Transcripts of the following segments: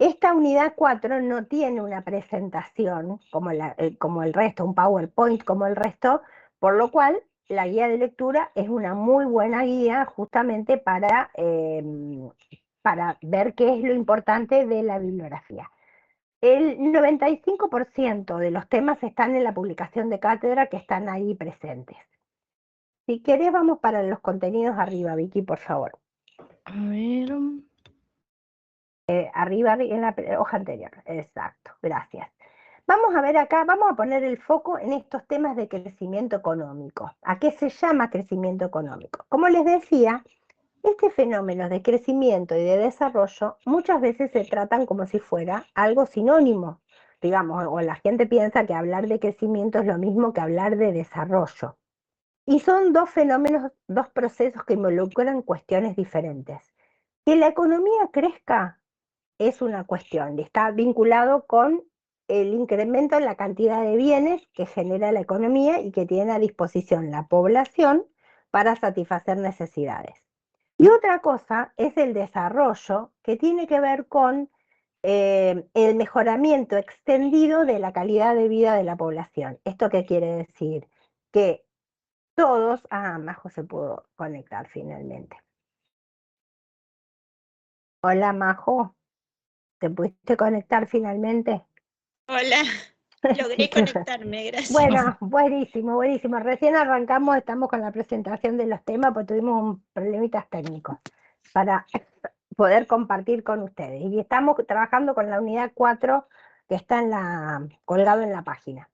esta unidad 4 no tiene una presentación como el resto, un PowerPoint como el resto, por lo cual la guía de lectura es una muy buena guía justamente para ver qué es lo importante de la bibliografía. El 95% de los temas están en la publicación de cátedra que están ahí presentes. Si querés, vamos para los contenidos arriba, Vicky, por favor. A ver. Arriba en la hoja anterior, exacto, gracias. Vamos a ver acá, vamos a poner el foco en estos temas de crecimiento económico. ¿A qué se llama crecimiento económico? Como les decía, este fenómeno de crecimiento y de desarrollo muchas veces se tratan como si fuera algo sinónimo, digamos, o la gente piensa que hablar de crecimiento es lo mismo que hablar de desarrollo. Y son dos fenómenos, dos procesos que involucran cuestiones diferentes. Que la economía crezca es una cuestión, está vinculado con el incremento en la cantidad de bienes que genera la economía y que tiene a disposición la población para satisfacer necesidades. Y otra cosa es el desarrollo, que tiene que ver con el mejoramiento extendido de la calidad de vida de la población. ¿Esto qué quiere decir? Que todos, Majo se pudo conectar finalmente. Hola Majo, ¿te pudiste conectar finalmente? Hola, logré conectarme, gracias. Bueno, buenísimo, buenísimo. Recién arrancamos, estamos con la presentación de los temas, porque tuvimos un problemitas técnicos para poder compartir con ustedes. Y estamos trabajando con la unidad 4 que está colgado en la página.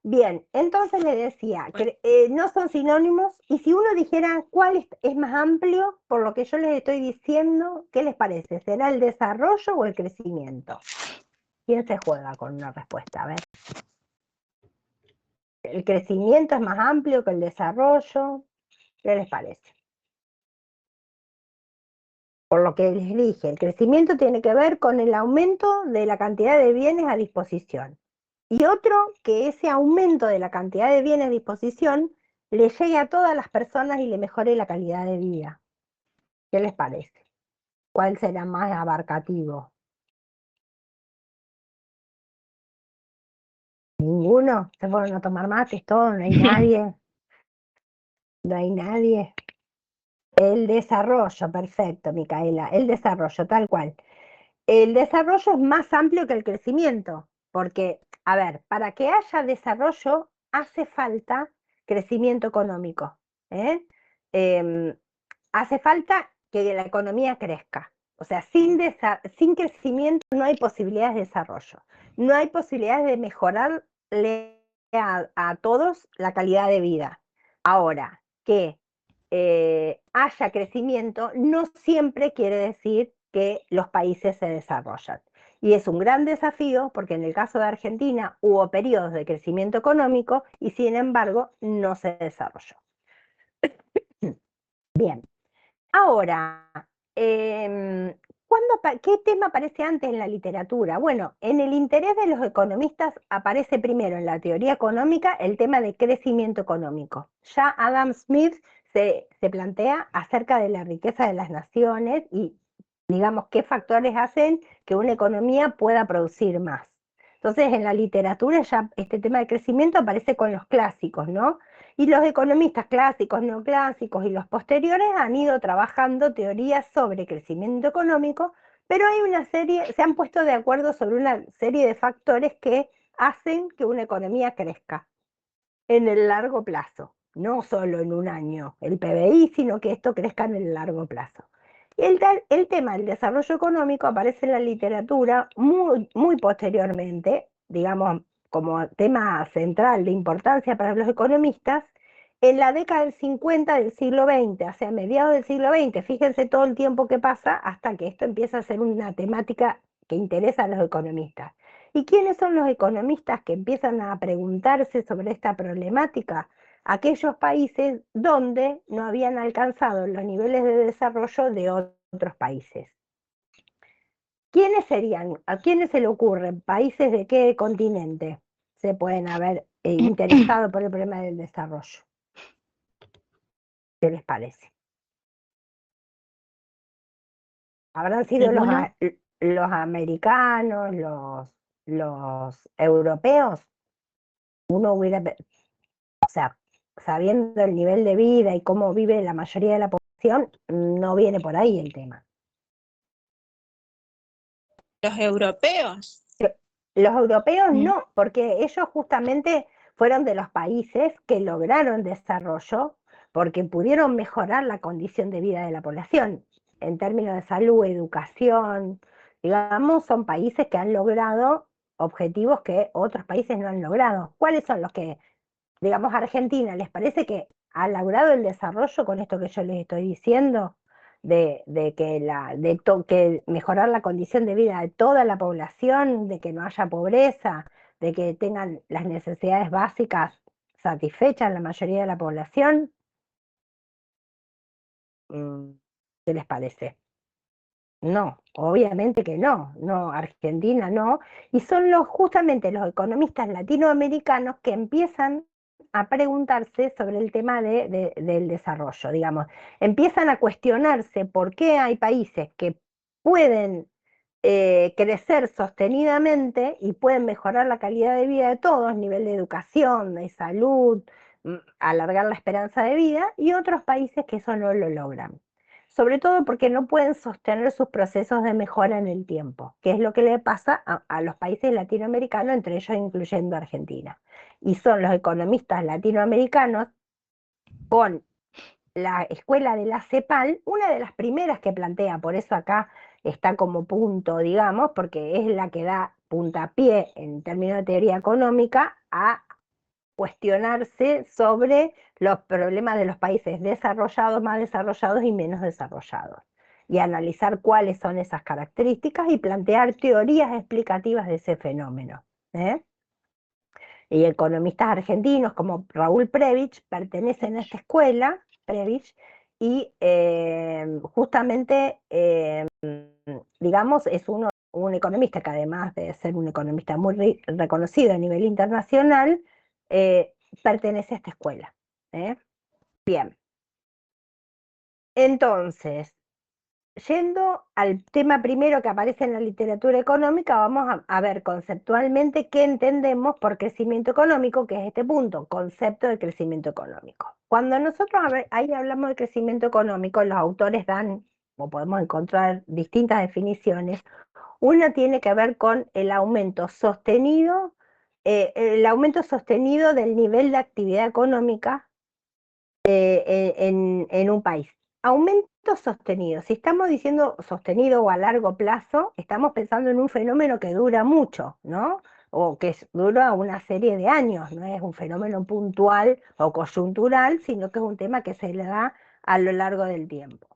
Bien, entonces le decía que no son sinónimos, y si uno dijera cuál es más amplio, por lo que yo les estoy diciendo, ¿qué les parece? ¿Será el desarrollo o el crecimiento? ¿Quién se juega con una respuesta? A ver. ¿El crecimiento es más amplio que el desarrollo? ¿Qué les parece? Por lo que les dije, el crecimiento tiene que ver con el aumento de la cantidad de bienes a disposición. Y otro, que ese aumento de la cantidad de bienes a disposición le llegue a todas las personas y le mejore la calidad de vida. ¿Qué les parece? ¿Cuál será más abarcativo? ¿Ninguno? ¿Se fueron a tomar mates todos? ¿No hay nadie? ¿No hay nadie? El desarrollo, perfecto, Micaela, el desarrollo, tal cual. El desarrollo es más amplio que el crecimiento, porque, a ver, para que haya desarrollo hace falta crecimiento económico, ¿eh? Em, Hace falta que la economía crezca. O sea, sin crecimiento no hay posibilidades de desarrollo. No hay posibilidades de mejorarle a todos la calidad de vida. Ahora, que haya crecimiento no siempre quiere decir que los países se desarrollan. Y es un gran desafío porque en el caso de Argentina hubo periodos de crecimiento económico y sin embargo no se desarrolló. Bien, ahora, ¿qué tema aparece antes en la literatura? Bueno, en el interés de los economistas aparece primero en la teoría económica el tema de crecimiento económico. Ya Adam Smith se plantea acerca de la riqueza de las naciones y, digamos, qué factores hacen que una economía pueda producir más. Entonces, en la literatura ya este tema de crecimiento aparece con los clásicos, ¿no? Y los economistas clásicos, neoclásicos y los posteriores han ido trabajando teorías sobre crecimiento económico, pero se han puesto de acuerdo sobre una serie de factores que hacen que una economía crezca en el largo plazo, no solo en un año el PBI, sino que esto crezca en el largo plazo. El tema del desarrollo económico aparece en la literatura muy posteriormente, digamos, como tema central de importancia para los economistas, en la década del 50 del siglo XX, o sea, a mediados del siglo XX. Fíjense todo el tiempo que pasa hasta que esto empieza a ser una temática que interesa a los economistas. ¿Y quiénes son los economistas que empiezan a preguntarse sobre esta problemática? Aquellos países donde no habían alcanzado los niveles de desarrollo de otros países. ¿Quiénes serían? ¿A quiénes se le ocurren? ¿Países de qué continente se pueden haber interesado por el problema del desarrollo? ¿Qué les parece? Habrán sido los americanos, los europeos, uno hubiera, o sea, sabiendo el nivel de vida y cómo vive la mayoría de la población, no viene por ahí el tema. Los europeos. Los europeos no, porque ellos justamente fueron de los países que lograron desarrollo porque pudieron mejorar la condición de vida de la población en términos de salud, educación, digamos, son países que han logrado objetivos que otros países no han logrado. ¿Cuáles son los que, digamos, Argentina, les parece que ha logrado el desarrollo con esto que yo les estoy diciendo? Que mejorar la condición de vida de toda la población, de que no haya pobreza, de que tengan las necesidades básicas satisfechas la mayoría de la población. ¿Qué les parece? No, obviamente que no, no, Argentina no, y son justamente los economistas latinoamericanos que empiezan a preguntarse sobre el tema del desarrollo, digamos, empiezan a cuestionarse por qué hay países que pueden crecer sostenidamente y pueden mejorar la calidad de vida de todos, nivel de educación, de salud, alargar la esperanza de vida, y otros países que eso no lo logran. Sobre todo porque no pueden sostener sus procesos de mejora en el tiempo, que es lo que le pasa a los países latinoamericanos, entre ellos incluyendo Argentina. Y son los economistas latinoamericanos con la escuela de la CEPAL, una de las primeras que plantea, por eso acá está como punto, digamos, porque es la que da puntapié en términos de teoría económica a cuestionarse sobre los problemas de los países desarrollados, más desarrollados y menos desarrollados, y analizar cuáles son esas características y plantear teorías explicativas de ese fenómeno. Y economistas argentinos como Raúl Previch pertenecen a esta escuela, Previch, y justamente, digamos, es un economista que además de ser un economista muy reconocido a nivel internacional, eh, pertenece a esta escuela. Bien, entonces, yendo al tema primero que aparece en la literatura económica, vamos a ver conceptualmente qué entendemos por crecimiento económico, que es este punto, concepto de crecimiento económico. Cuando nosotros ahí hablamos de crecimiento económico, los autores dan, o podemos encontrar distintas definiciones. Una tiene que ver con el aumento sostenido del nivel de actividad económica en un país. Aumento sostenido. Si estamos diciendo sostenido o a largo plazo, estamos pensando en un fenómeno que dura mucho, ¿no? O que dura una serie de años, no es un fenómeno puntual o coyuntural, sino que es un tema que se le da a lo largo del tiempo.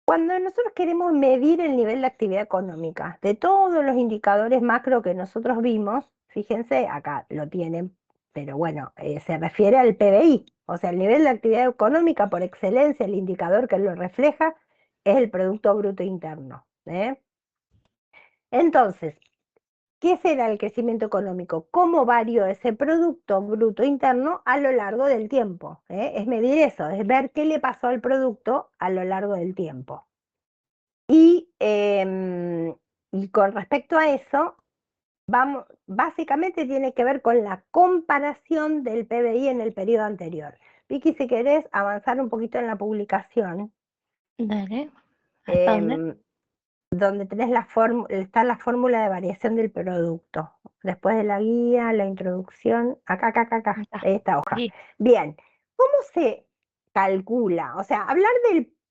Cuando nosotros queremos medir el nivel de actividad económica de todos los indicadores macro que nosotros vimos, fíjense, acá lo tienen, pero bueno, se refiere al PBI, o sea, el nivel de actividad económica por excelencia, el indicador que lo refleja es el Producto Bruto Interno. Entonces, ¿qué será el crecimiento económico? ¿Cómo varió ese Producto Bruto Interno a lo largo del tiempo? Es medir eso, es ver qué le pasó al producto a lo largo del tiempo. Y con respecto a eso, básicamente tiene que ver con la comparación del PBI en el periodo anterior. Vicky, si querés avanzar un poquito en la publicación. Dale. ¿Hasta dónde? Donde tenés está la fórmula de variación del producto. Después de la guía, la introducción, acá, esta hoja. Sí. Bien, ¿cómo se calcula? O sea, hablar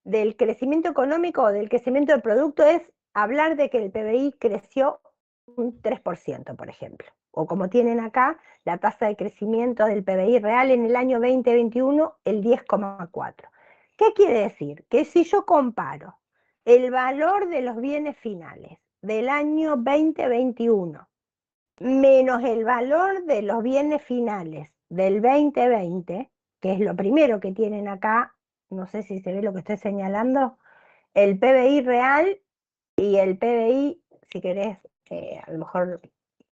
del crecimiento económico o del crecimiento del producto es hablar de que el PBI creció un 3%, por ejemplo. O como tienen acá, la tasa de crecimiento del PBI real en el año 2021, el 10,4. ¿Qué quiere decir? Que si yo comparo el valor de los bienes finales del año 2021 menos el valor de los bienes finales del 2020, que es lo primero que tienen acá, no sé si se ve lo que estoy señalando, el PBI real y el PBI, si querés, a lo mejor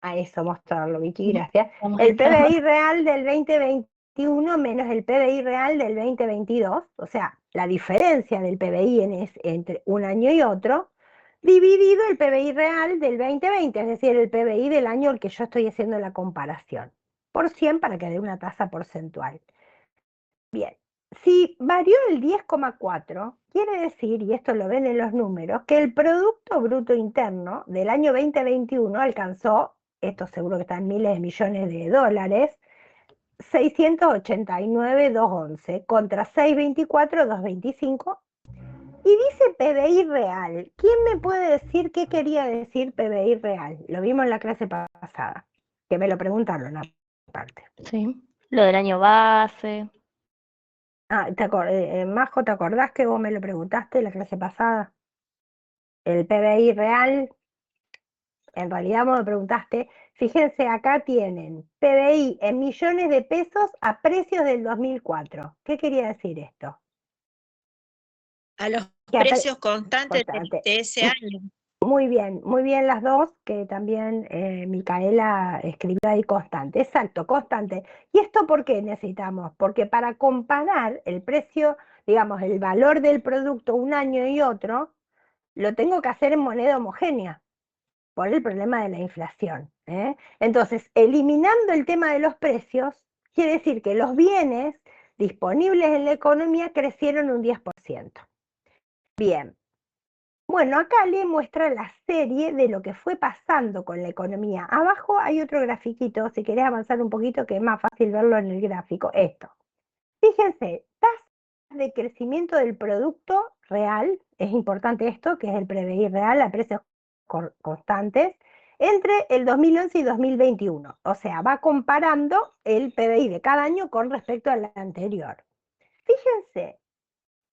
a eso mostrarlo, Vicky, gracias. El PBI real del 2021 menos el PBI real del 2022, o sea, la diferencia del PBI entre un año y otro, dividido el PBI real del 2020, es decir, el PBI del año al que yo estoy haciendo la comparación, por 100 para que dé una tasa porcentual. Bien, si varió el 10,4, quiere decir, y esto lo ven en los números, que el Producto Bruto Interno del año 2021 alcanzó, esto seguro que está en miles de millones de dólares, 689,211 contra 624,225. Y dice PBI real. ¿Quién me puede decir qué quería decir PBI real? Lo vimos en la clase pasada, que me lo preguntaron aparte. Sí. Lo del año base. Majo, ¿te acordás que vos me lo preguntaste en la clase pasada? El PBI real, en realidad vos me preguntaste, fíjense, acá tienen PBI en millones de pesos a precios del 2004. ¿Qué quería decir esto? A los Que precios constantes constante. de ese año. Muy bien las dos, que también Micaela escribió ahí constante. Exacto, constante. ¿Y esto por qué necesitamos? Porque para comparar el precio, digamos, el valor del producto un año y otro, lo tengo que hacer en moneda homogénea, por el problema de la inflación. Entonces, eliminando el tema de los precios, quiere decir que los bienes disponibles en la economía crecieron un 10%. Bien. Bueno, acá le muestra la serie de lo que fue pasando con la economía. Abajo hay otro grafiquito, si querés avanzar un poquito, que es más fácil verlo en el gráfico. Esto. Fíjense, tasa de crecimiento del producto real, es importante esto, que es el PBI real a precios constantes, entre el 2011 y 2021. O sea, va comparando el PBI de cada año con respecto al anterior. Fíjense,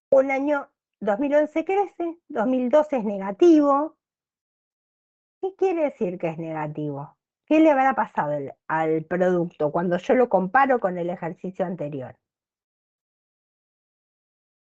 un año 2011 crece, 2012 es negativo. ¿Qué quiere decir que es negativo? ¿Qué le habrá pasado al producto cuando yo lo comparo con el ejercicio anterior?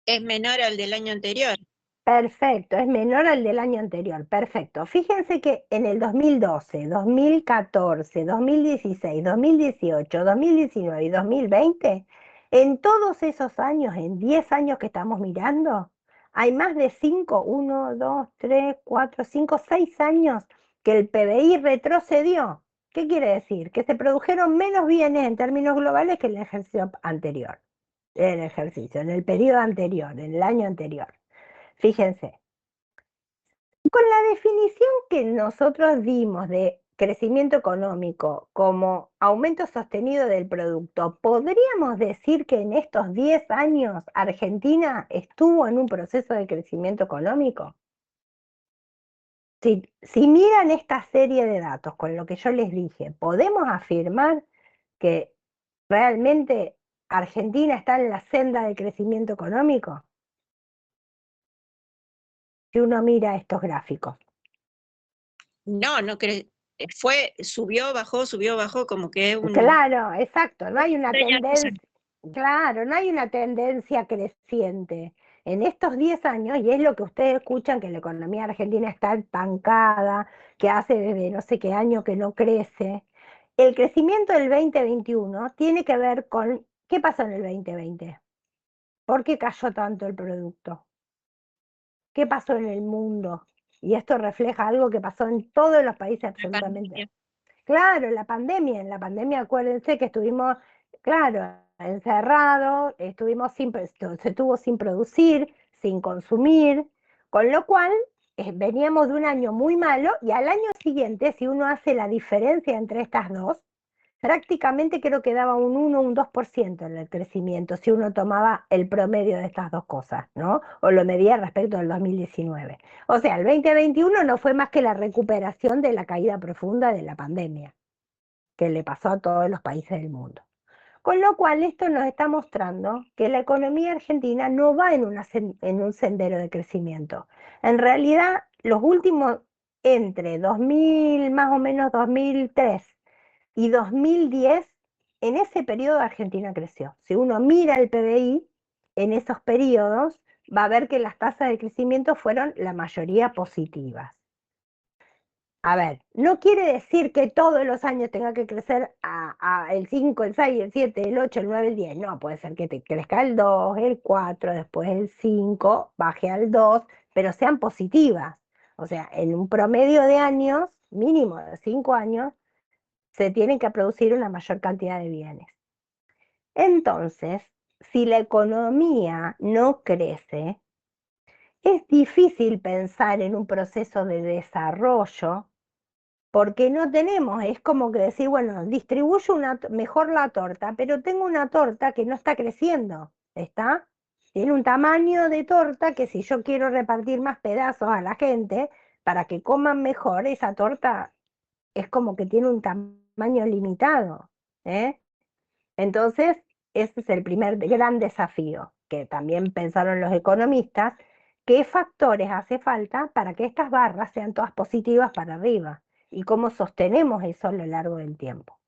Es menor al del año anterior. Perfecto, es menor al del año anterior. Perfecto. Fíjense que en el 2012, 2014, 2016, 2018, 2019 y 2020, en todos esos años, en 10 años que estamos mirando, hay más de 5, 1, 2, 3, 4, 5, 6 años que el PBI retrocedió. ¿Qué quiere decir? Que se produjeron menos bienes en términos globales que en el ejercicio anterior, en el periodo anterior, en el año anterior. Fíjense, con la definición que nosotros dimos de crecimiento económico como aumento sostenido del producto, ¿podríamos decir que en estos 10 años Argentina estuvo en un proceso de crecimiento económico? Si miran esta serie de datos con lo que yo les dije, ¿podemos afirmar que realmente Argentina está en la senda de crecimiento económico? Si uno mira estos gráficos. No, no subió, bajó, como que es un... Claro, exacto, no hay una tendencia, claro, no hay una tendencia creciente. En estos 10 años, y es lo que ustedes escuchan, que la economía argentina está estancada, que hace desde no sé qué año que no crece, el crecimiento del 2021 tiene que ver con, ¿qué pasó en el 2020? ¿Por qué cayó tanto el producto? ¿Qué pasó en el mundo? Y esto refleja algo que pasó en todos los países absolutamente. Claro, en la pandemia acuérdense que estuvimos, claro, encerrados, se estuvo sin producir, sin consumir, con lo cual veníamos de un año muy malo y al año siguiente, si uno hace la diferencia entre estas dos, prácticamente creo que daba un 1, un 2% en el crecimiento, si uno tomaba el promedio de estas dos cosas, ¿no? O lo medía respecto del 2019. O sea, el 2021 no fue más que la recuperación de la caída profunda de la pandemia que le pasó a todos los países del mundo. Con lo cual, esto nos está mostrando que la economía argentina no va en un sendero de crecimiento. En realidad, los últimos, entre 2000, más o menos 2003 y 2010, en ese periodo Argentina creció. Si uno mira el PBI, en esos periodos, va a ver que las tasas de crecimiento fueron la mayoría positivas. A ver, no quiere decir que todos los años tenga que crecer el 5, el 6, el 7, el 8, el 9, el 10. No, puede ser que te crezca el 2, el 4, después el 5, baje al 2, pero sean positivas. O sea, en un promedio de años, mínimo de 5 años, se tienen que producir una mayor cantidad de bienes. Entonces, si la economía no crece, es difícil pensar en un proceso de desarrollo porque no tenemos, es como que decir, bueno, distribuyo mejor la torta, pero tengo una torta que no está creciendo, ¿está? Tiene un tamaño de torta que si yo quiero repartir más pedazos a la gente para que coman mejor, esa torta es como que tiene un tamaño limitado, ¿eh? Entonces, ese es el primer gran desafío, que también pensaron los economistas, qué factores hace falta para que estas barras sean todas positivas para arriba y cómo sostenemos eso a lo largo del tiempo.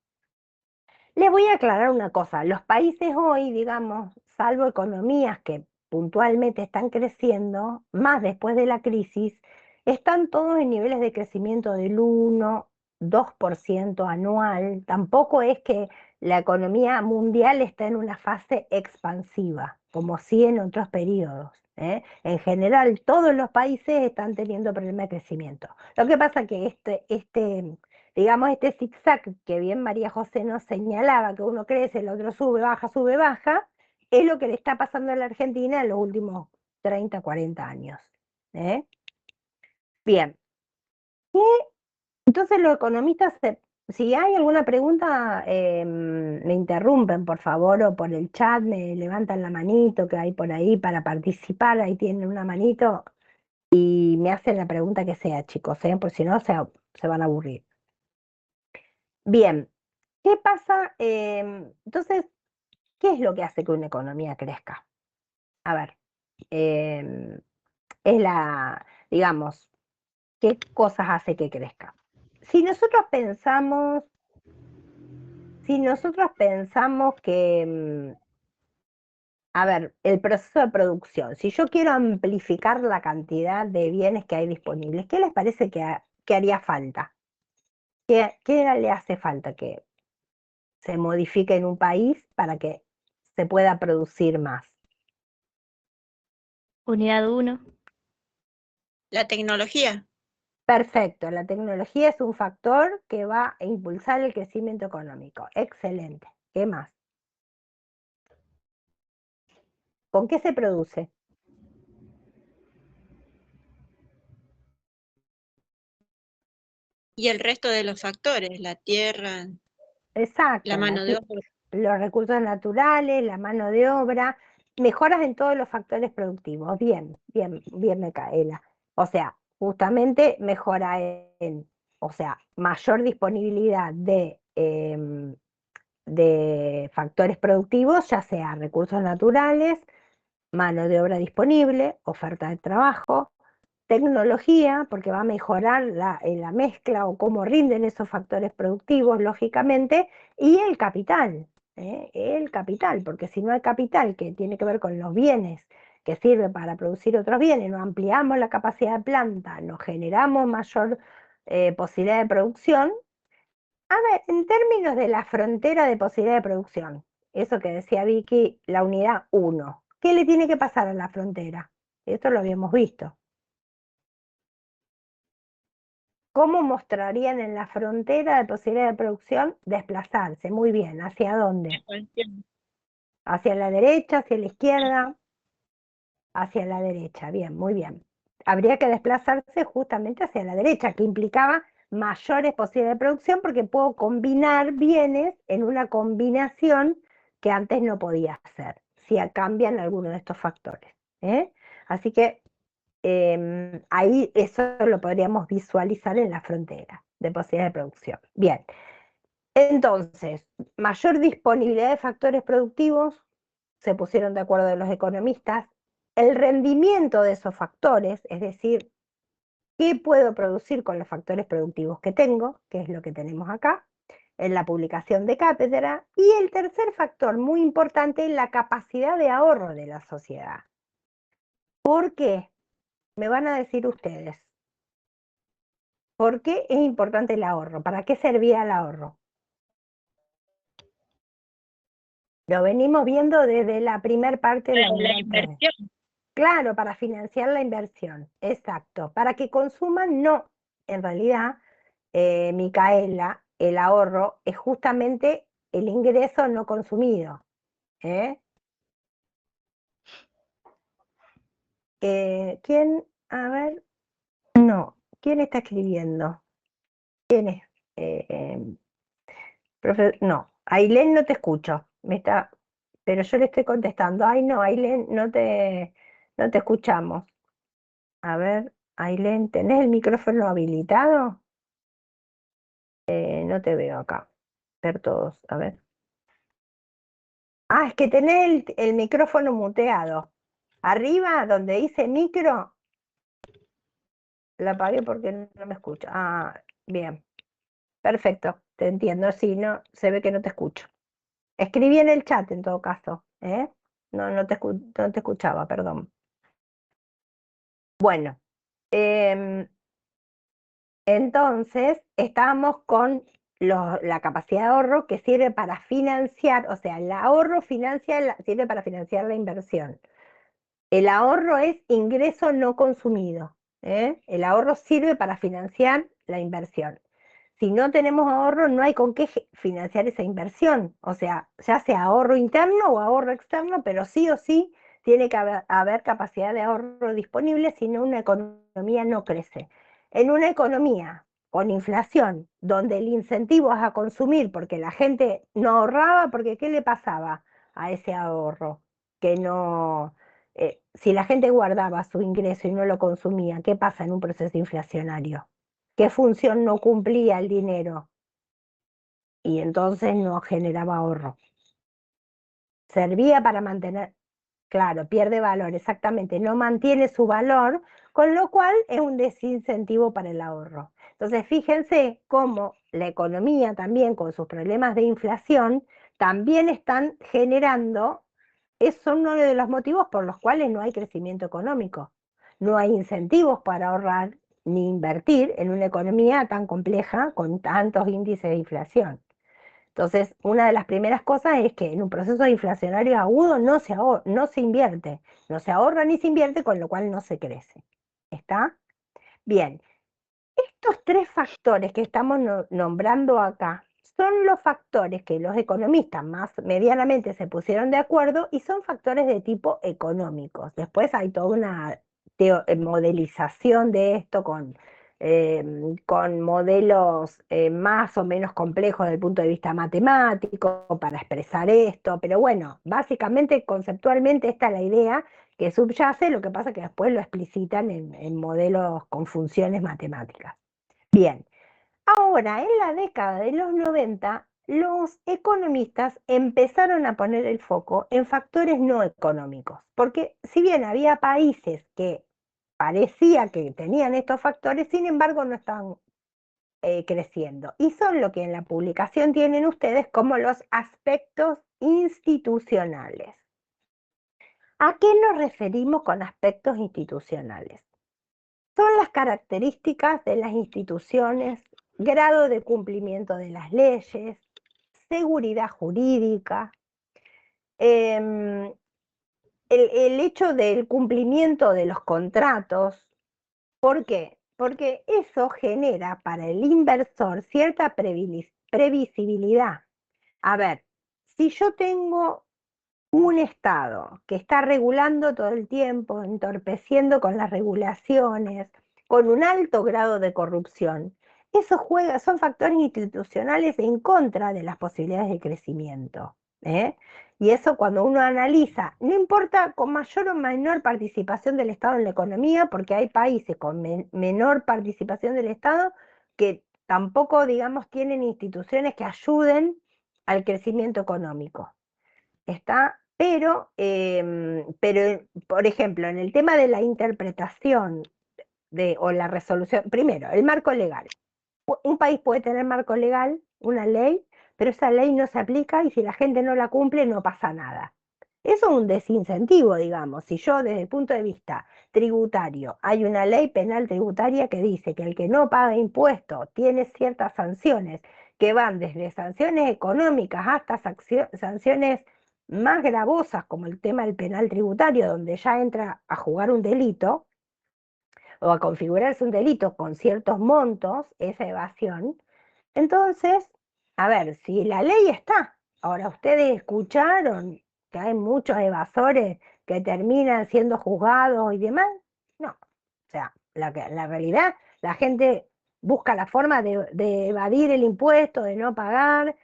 Les voy a aclarar una cosa, los países hoy, digamos, salvo economías que puntualmente están creciendo, más después de la crisis, están todos en niveles de crecimiento del 1, 2% anual. Tampoco es que la economía mundial está en una fase expansiva, como sí en otros periodos, ¿eh? En general, todos los países están teniendo problemas de crecimiento. Lo que pasa es que digamos, este zigzag que bien María José nos señalaba, que uno crece, el otro sube, baja, es lo que le está pasando a la Argentina en los últimos 30, 40 años. ¿Eh? Bien. Y entonces los economistas, si hay alguna pregunta, me interrumpen, por favor, o por el chat me levantan la manito que hay por ahí para participar, ahí tienen una manito, y me hacen la pregunta que sea, chicos, por si no se van a aburrir. Bien, ¿qué pasa? Entonces, ¿qué es lo que hace que una economía crezca? A ver, em, digamos, ¿qué cosas hace que crezca? Si nosotros pensamos, que, a ver, el proceso de producción, si yo quiero amplificar la cantidad de bienes que hay disponibles, ¿qué les parece que haría falta? ¿Qué le hace falta que se modifique en un país para que se pueda producir más? Unidad 1. La tecnología. Perfecto, la tecnología es un factor que va a impulsar el crecimiento económico. Excelente. ¿Qué más? ¿Con qué se produce? Y el resto de los factores, la tierra, la Exacto, mano de obra. los recursos naturales, la mano de obra, mejoras en todos los factores productivos. Bien, bien, bien, Micaela. O sea, justamente mejora o sea, mayor disponibilidad de factores productivos, ya sea recursos naturales, mano de obra disponible, oferta de trabajo, tecnología, porque va a mejorar la mezcla o cómo rinden esos factores productivos, lógicamente, y el capital, porque si no hay capital que tiene que ver con los bienes que sirve para producir otros bienes, no ampliamos la capacidad de planta, no generamos mayor posibilidad de producción. A ver, en términos de la frontera de posibilidad de producción, eso que decía Vicky, la unidad 1, ¿qué le tiene que pasar a la frontera? Esto lo habíamos visto. ¿Cómo mostrarían en la frontera de posibilidad de producción desplazarse? Muy bien, ¿hacia dónde? ¿Hacia la derecha, hacia la izquierda? Hacia la derecha, bien, muy bien. Habría que desplazarse justamente hacia la derecha, que implicaba mayores posibilidades de producción porque puedo combinar bienes en una combinación que antes no podía hacer, si cambian algunos de estos factores. Así que ahí eso lo podríamos visualizar en la frontera de posibilidades de producción. Bien, entonces, mayor disponibilidad de factores productivos, se pusieron de acuerdo los economistas, el rendimiento de esos factores, es decir, qué puedo producir con los factores productivos que tengo, que es lo que tenemos acá, en la publicación de cátedra, y el tercer factor muy importante, la capacidad de ahorro de la sociedad. ¿Por qué? Me van a decir ustedes. ¿Por qué es importante el ahorro? ¿Para qué servía el ahorro? Lo venimos viendo desde la primer parte de la La unidad 3. inversión. Claro, para financiar la inversión, exacto. Para que consuman, no. En realidad, Micaela, el ahorro es justamente el ingreso no consumido. ¿Eh? ¿Quién? A ver, no. ¿Quién está escribiendo? ¿Quién es? No, Ailén no te escucho. Pero yo le estoy contestando. Ay, no, Ailén, no te escuchamos. A ver, Ailén, ¿tenés el micrófono habilitado? No te veo acá. Ver todos, a ver. Ah, es que tenés el micrófono muteado. Arriba, donde dice micro, la apagué porque no me escucha. Ah, bien. Perfecto, te entiendo. Sí, no, se ve que no te escucho. Escribí en el chat en todo caso, ¿eh? No te escuchaba, perdón. Bueno, entonces estábamos con la capacidad de ahorro que sirve para financiar, o sea, el ahorro sirve para financiar la inversión. El ahorro es ingreso no consumido, ¿eh? El ahorro sirve para financiar la inversión. Si no tenemos ahorro, no hay con qué financiar esa inversión. O sea, ya sea ahorro interno o ahorro externo, pero sí o sí tiene que haber capacidad de ahorro disponible, si no una economía no crece. En una economía con inflación, donde el incentivo es a consumir porque la gente no ahorraba, porque ¿qué le pasaba a ese ahorro? Que no, si la gente guardaba su ingreso y no lo consumía, ¿qué pasa en un proceso inflacionario? ¿Qué función no cumplía el dinero? Y entonces no generaba ahorro. Servía para mantener, claro, pierde valor, exactamente, no mantiene su valor, con lo cual es un desincentivo para el ahorro. Entonces, fíjense cómo la economía también, con sus problemas de inflación, también están generando, son uno de los motivos por los cuales no hay crecimiento económico. No hay incentivos para ahorrar ni invertir en una economía tan compleja con tantos índices de inflación. Entonces, una de las primeras cosas es que en un proceso inflacionario agudo no se invierte, no se ahorra ni se invierte, con lo cual no se crece. ¿Está? Bien, estos tres factores que estamos nombrando acá son los factores que los economistas más medianamente se pusieron de acuerdo y son factores de tipo económicos. Después hay toda una modelización de esto con modelos más o menos complejos desde el punto de vista matemático para expresar esto, pero bueno, básicamente conceptualmente esta es la idea que subyace, lo que pasa es que después lo explicitan en modelos con funciones matemáticas. Bien, ahora en la década de los 90, los economistas empezaron a poner el foco en factores no económicos, porque si bien había países que parecía que tenían estos factores, sin embargo no estaban creciendo. Y son lo que en la publicación tienen ustedes como los aspectos institucionales. ¿A qué nos referimos con aspectos institucionales? Son las características de las instituciones, grado de cumplimiento de las leyes, seguridad jurídica, el hecho del cumplimiento de los contratos. ¿Por qué? Porque eso genera para el inversor cierta previsibilidad. A ver, si yo tengo un Estado que está regulando todo el tiempo, entorpeciendo con las regulaciones, con un alto grado de corrupción, eso son factores institucionales en contra de las posibilidades de crecimiento. ¿Eh? Y eso cuando uno analiza, no importa con mayor o menor participación del Estado en la economía, porque hay países con menor participación del Estado que tampoco, digamos, tienen instituciones que ayuden al crecimiento económico. ¿Está? Pero, por ejemplo, en el tema de la interpretación o la resolución, primero, el marco legal. Un país puede tener marco legal, una ley, pero esa ley no se aplica y si la gente no la cumple no pasa nada. Eso es un desincentivo, digamos. Si yo desde el punto de vista tributario hay una ley penal tributaria que dice que el que no paga impuestos tiene ciertas sanciones que van desde sanciones económicas hasta sanciones más gravosas, como el tema del penal tributario, donde ya entra a jugar un delito o a configurarse un delito con ciertos montos, esa evasión, entonces, a ver, si la ley está, ahora ustedes escucharon que hay muchos evasores que terminan siendo juzgados y demás, no, o sea, la realidad, la gente busca la forma de evadir el impuesto, de no pagar,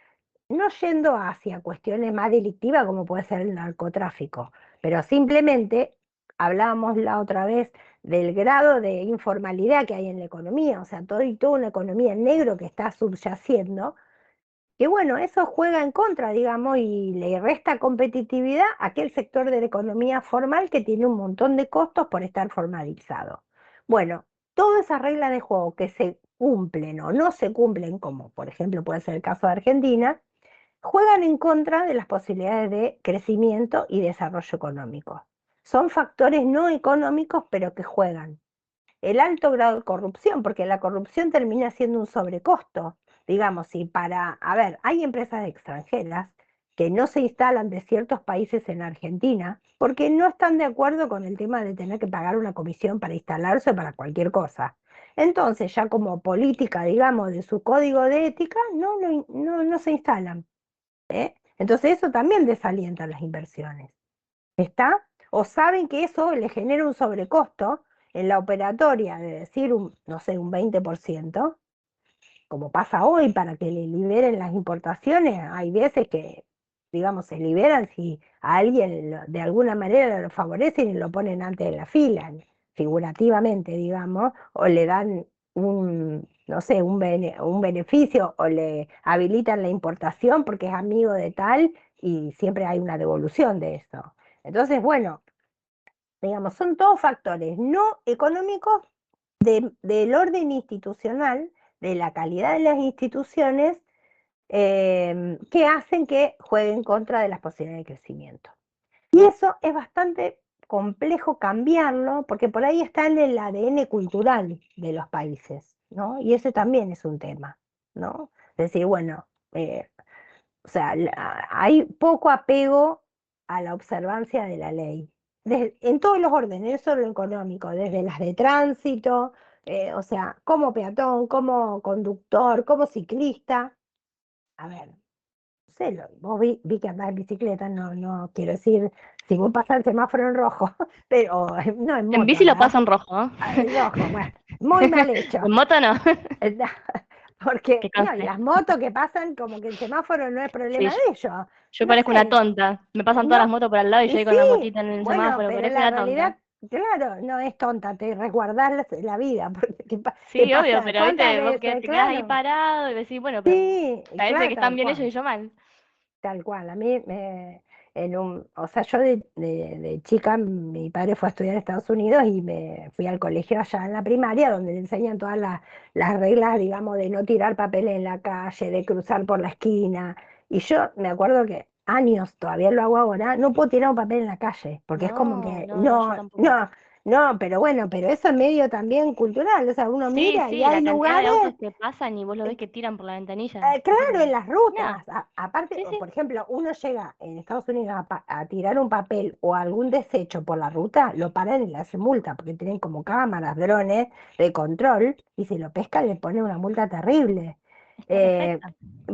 no yendo hacia cuestiones más delictivas como puede ser el narcotráfico, pero simplemente hablábamos la otra vez del grado de informalidad que hay en la economía, o sea, todo y toda una economía en negro que está subyaciendo, que bueno, eso juega en contra, digamos, y le resta competitividad a aquel sector de la economía formal que tiene un montón de costos por estar formalizado. Bueno, todas esas reglas de juego que se cumplen o no se cumplen, como por ejemplo puede ser el caso de Argentina, juegan en contra de las posibilidades de crecimiento y desarrollo económico. Son factores no económicos, pero que juegan. El alto grado de corrupción, porque la corrupción termina siendo un sobrecosto. Digamos, si a ver, hay empresas extranjeras que no se instalan de ciertos países en Argentina porque no están de acuerdo con el tema de tener que pagar una comisión para instalarse o para cualquier cosa. Entonces, ya como política, digamos, de su código de ética, no se instalan. ¿Eh? Entonces eso también desalienta las inversiones. ¿Está? O saben que eso le genera un sobrecosto en la operatoria de decir, no sé, un 20%, como pasa hoy para que le liberen las importaciones. Hay veces que, digamos, se liberan si a alguien de alguna manera lo favorecen y lo ponen antes de la fila, figurativamente, digamos, o le dan no sé, un beneficio o le habilitan la importación porque es amigo de tal y siempre hay una devolución de eso. Entonces, bueno, digamos, son todos factores no económicos del orden institucional, de la calidad de las instituciones, que hacen que jueguen contra de las posibilidades de crecimiento. Y eso es bastante complejo cambiarlo, porque por ahí está en el ADN cultural de los países, ¿no? Y ese también es un tema, ¿no? Es decir, bueno, o sea, hay poco apego a la observancia de la ley, en todos los órdenes, no solo económico, desde las de tránsito, o sea, como peatón, como conductor, como ciclista. A ver, no sé, vos vi que andás en bicicleta, no quiero decir, si vos pasás el semáforo en rojo, pero no en En moto, bici lo andás paso en rojo, ¿no? en rojo, bueno, muy mal hecho. En moto no, Porque, que no, y conste. las motos que pasan como que el semáforo no es Sí, problema de ellos. yo No parezco una sé, tonta. Me pasan todas no, las motos por al lado y yo y ahí con la sí, motita en el bueno, semáforo, pero parezco la una tonta. realidad, claro, no es tonta, te resguardás la vida, porque te Sí, obvio, pasa, pero ¿cuántas viste, vos que veces? te quedás ahí Claro, parado y decís, bueno, pero sí, parece claro, que están tal bien ellos cual. y yo mal. Tal cual, a mí, o sea, yo de chica, mi padre fue a estudiar a Estados Unidos y me fui al colegio allá en la primaria, donde le enseñan todas las reglas, digamos, de no tirar papel en la calle, de cruzar por la esquina. Y yo me acuerdo que años, todavía lo hago ahora, no puedo tirar un papel en la calle, porque es como No, que, no, no, yo tampoco. no, pero bueno, pero eso es medio también cultural, o sea, uno Sí, mira y sí, hay la cantidad de lugares. autos que pasan y vos lo ves que tiran por la ventanilla. Es Claro, en tipo, las nada, rutas. Aparte, sí, o sí, por ejemplo, uno llega en Estados Unidos a tirar un papel o algún desecho por la ruta, lo paran y le hacen multa, porque tienen como cámaras, drones de control, y si lo pescan le ponen una multa terrible. está Eh, perfecto.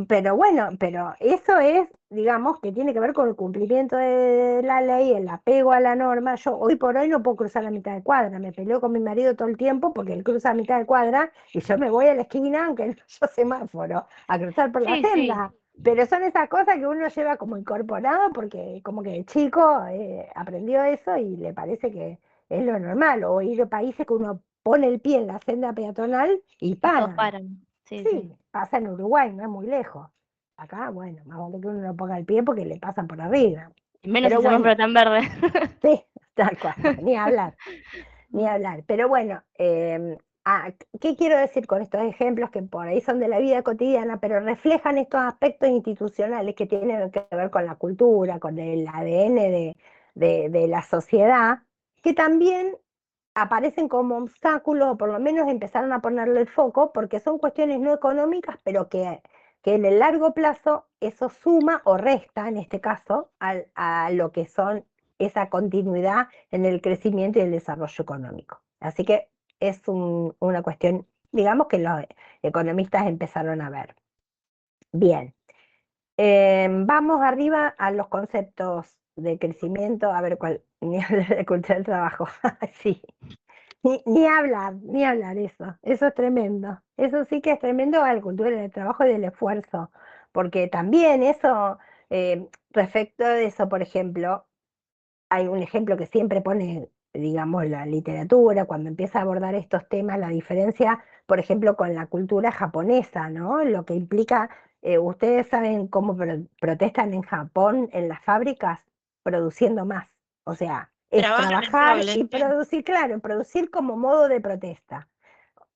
pero bueno, pero eso es, digamos, que tiene que ver con el cumplimiento de la ley, el apego a la norma. Yo hoy por hoy no puedo cruzar la mitad de cuadra, me peleo con mi marido todo el tiempo porque él cruza la mitad de cuadra y yo me voy a la esquina, aunque no haya semáforo, a cruzar por la Sí, sí, senda. Pero son esas cosas que uno lleva como incorporado porque como que de chico aprendió eso y le parece que es lo normal. O ir a países que uno pone el pie en la senda peatonal y y todos paran. paran. Sí, sí. Sí, pasa en Uruguay, no es muy lejos. Acá, bueno, más vale que uno no ponga el pie porque le pasan por arriba. Y menos si Pero el bueno, semáforo tan verde. sí, tal cual, ni hablar, ni hablar. Pero bueno, ¿qué quiero decir con estos ejemplos que por ahí son de la vida cotidiana, pero reflejan estos aspectos institucionales que tienen que ver con la cultura, con el ADN de la sociedad, que también aparecen como obstáculos, o por lo menos empezaron a ponerle el foco, porque son cuestiones no económicas, pero que que en el largo plazo eso suma o resta, en este caso, a lo que son esa continuidad en el crecimiento y el desarrollo económico. Así que es una cuestión, digamos, que los economistas empezaron a ver. Bien, vamos arriba a los conceptos de crecimiento, a ver cuál, ni hablar de cultura del trabajo, sí. Ni hablar eso es tremendo. Eso sí que es tremendo a la cultura del trabajo y del esfuerzo, porque también eso, respecto de eso, por ejemplo, hay un ejemplo que siempre pone, digamos, la literatura, cuando empieza a abordar estos temas, la diferencia, por ejemplo, con la cultura japonesa, ¿no? Lo que implica, ustedes saben cómo protestan en Japón, en las fábricas, produciendo más. O sea, es Trabajan el trabajar doble. y producir, claro, producir como modo de protesta.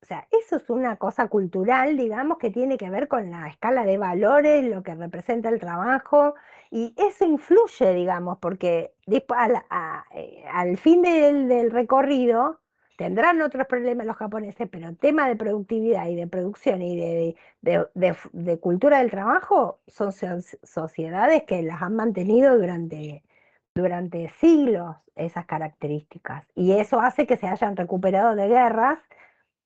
O sea, eso es una cosa cultural, digamos, que tiene que ver con la escala de valores, lo que representa el trabajo, y eso influye, digamos, porque al fin del recorrido tendrán otros problemas los japoneses, pero el tema de productividad y de producción y de cultura del trabajo son sociedades que las han mantenido durante siglos esas características, y eso hace que se hayan recuperado de guerras,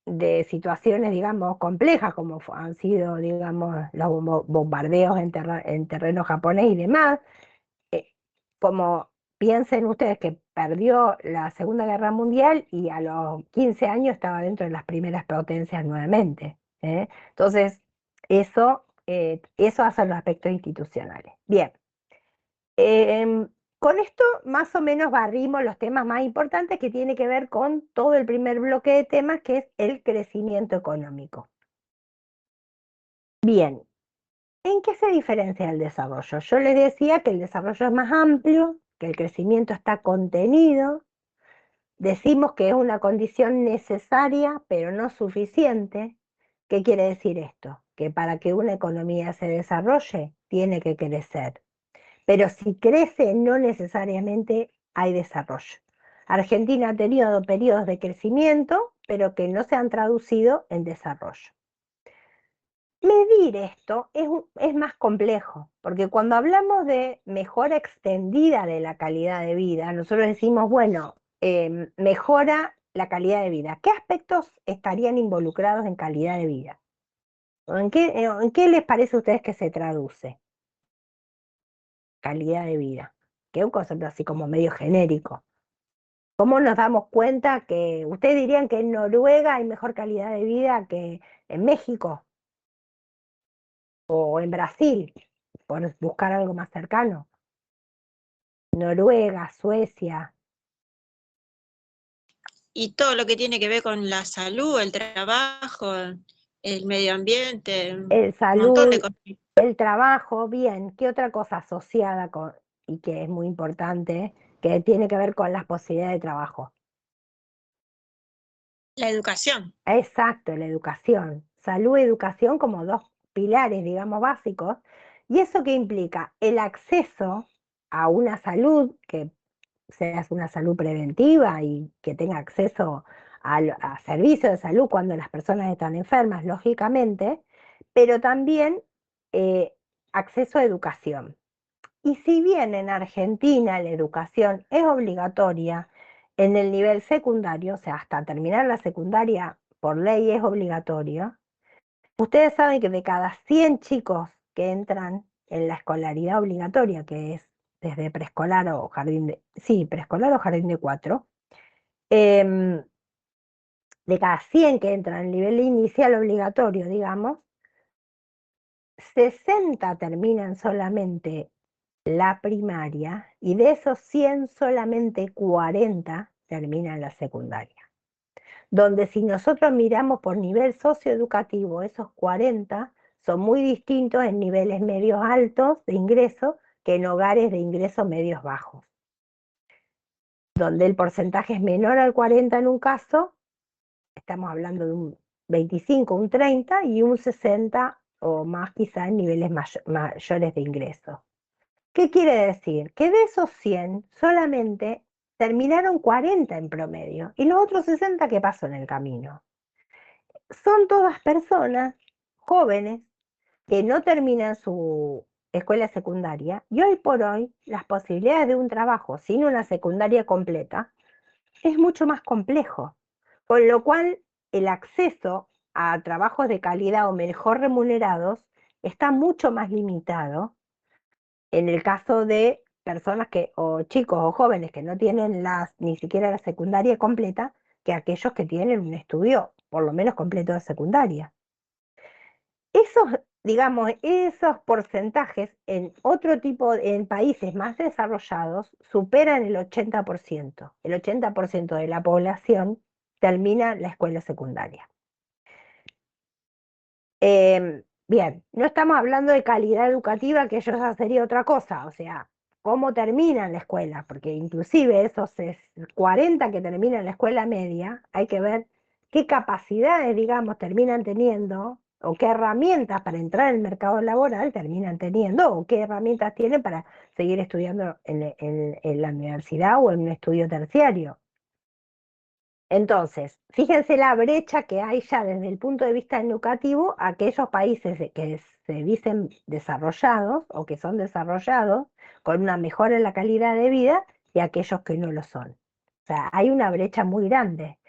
de situaciones, digamos, complejas, como han sido, digamos, los bombardeos en terreno japonés y demás, como piensen ustedes que perdió la Segunda Guerra Mundial y a los 15 años estaba dentro de las primeras potencias nuevamente. Entonces, eso hace los aspectos institucionales. Bien. Con esto más o menos barrimos los temas más importantes que tiene que ver con todo el primer bloque de temas, que es el crecimiento económico. Bien, ¿en qué se diferencia el desarrollo? Yo les decía que el desarrollo es más amplio, que el crecimiento está contenido, decimos que es una condición necesaria, pero no suficiente. ¿Qué quiere decir esto? Que para que una economía se desarrolle, tiene que crecer. Pero si crece, no necesariamente hay desarrollo. Argentina ha tenido periodos de crecimiento, pero que no se han traducido en desarrollo. Medir esto es más complejo, porque cuando hablamos de mejora extendida de la calidad de vida, nosotros decimos, bueno, mejora la calidad de vida. ¿Qué aspectos estarían involucrados en calidad de vida? ¿En qué les parece a ustedes que se traduce calidad de vida? Que es un concepto así como medio genérico. ¿Cómo nos damos cuenta que ustedes dirían que en Noruega hay mejor calidad de vida que en México o en Brasil, por buscar algo más cercano? Noruega, Suecia. Y todo lo que tiene que ver con la salud, el trabajo, el medio ambiente, un montón de Salud, cosas. el trabajo, bien. ¿Qué otra cosa asociada con, y que es muy importante, que tiene que ver con las posibilidades de trabajo? La educación. Exacto, la educación. Salud y educación como dos pilares, digamos, básicos. ¿Y eso qué implica? El acceso a una salud que sea una salud preventiva y que tenga acceso a servicios de salud cuando las personas están enfermas, lógicamente, pero también acceso a educación. Y si bien en Argentina la educación es obligatoria en el nivel secundario, o sea, hasta terminar la secundaria por ley es obligatorio, ustedes saben que de cada 100 chicos que entran en la escolaridad obligatoria, que es desde preescolar o preescolar o jardín de 4, em, de cada 100 que entran en nivel inicial obligatorio, digamos, 60 terminan solamente la primaria y de esos 100 solamente 40 terminan la secundaria. Donde si nosotros miramos por nivel socioeducativo, esos 40 son muy distintos en niveles medios altos de ingreso que en hogares de ingresos medios bajos. Donde el porcentaje es menor al 40 en un caso, estamos hablando de un 25, un 30 y un 60 o más quizá en niveles mayores de ingreso. ¿Qué quiere decir? Que de esos 100 solamente terminaron 40 en promedio y los otros 60, ¿qué pasó en el camino? Son todas personas jóvenes que no terminan su escuela secundaria, y hoy por hoy las posibilidades de un trabajo sin una secundaria completa es mucho más complejo, con lo cual el acceso a trabajos de calidad o mejor remunerados está mucho más limitado en el caso de personas que, o chicos o jóvenes que no tienen ni siquiera la secundaria completa, que aquellos que tienen un estudio por lo menos completo de secundaria. Esos, digamos, esos porcentajes en otro tipo, en países más desarrollados, superan el 80%. El 80% de la población termina la escuela secundaria. Bien, no estamos hablando de calidad educativa, que eso ya sería otra cosa, o sea, cómo terminan la escuela, porque inclusive esos 40 que terminan la escuela media, hay que ver qué capacidades, digamos, terminan teniendo, o qué herramientas para entrar en el mercado laboral terminan teniendo, o qué herramientas tienen para seguir estudiando en la universidad o en un estudio terciario. Entonces, fíjense la brecha que hay ya desde el punto de vista educativo, aquellos países que se dicen desarrollados o que son desarrollados con una mejora en la calidad de vida y aquellos que no lo son. O sea, hay una brecha muy grande.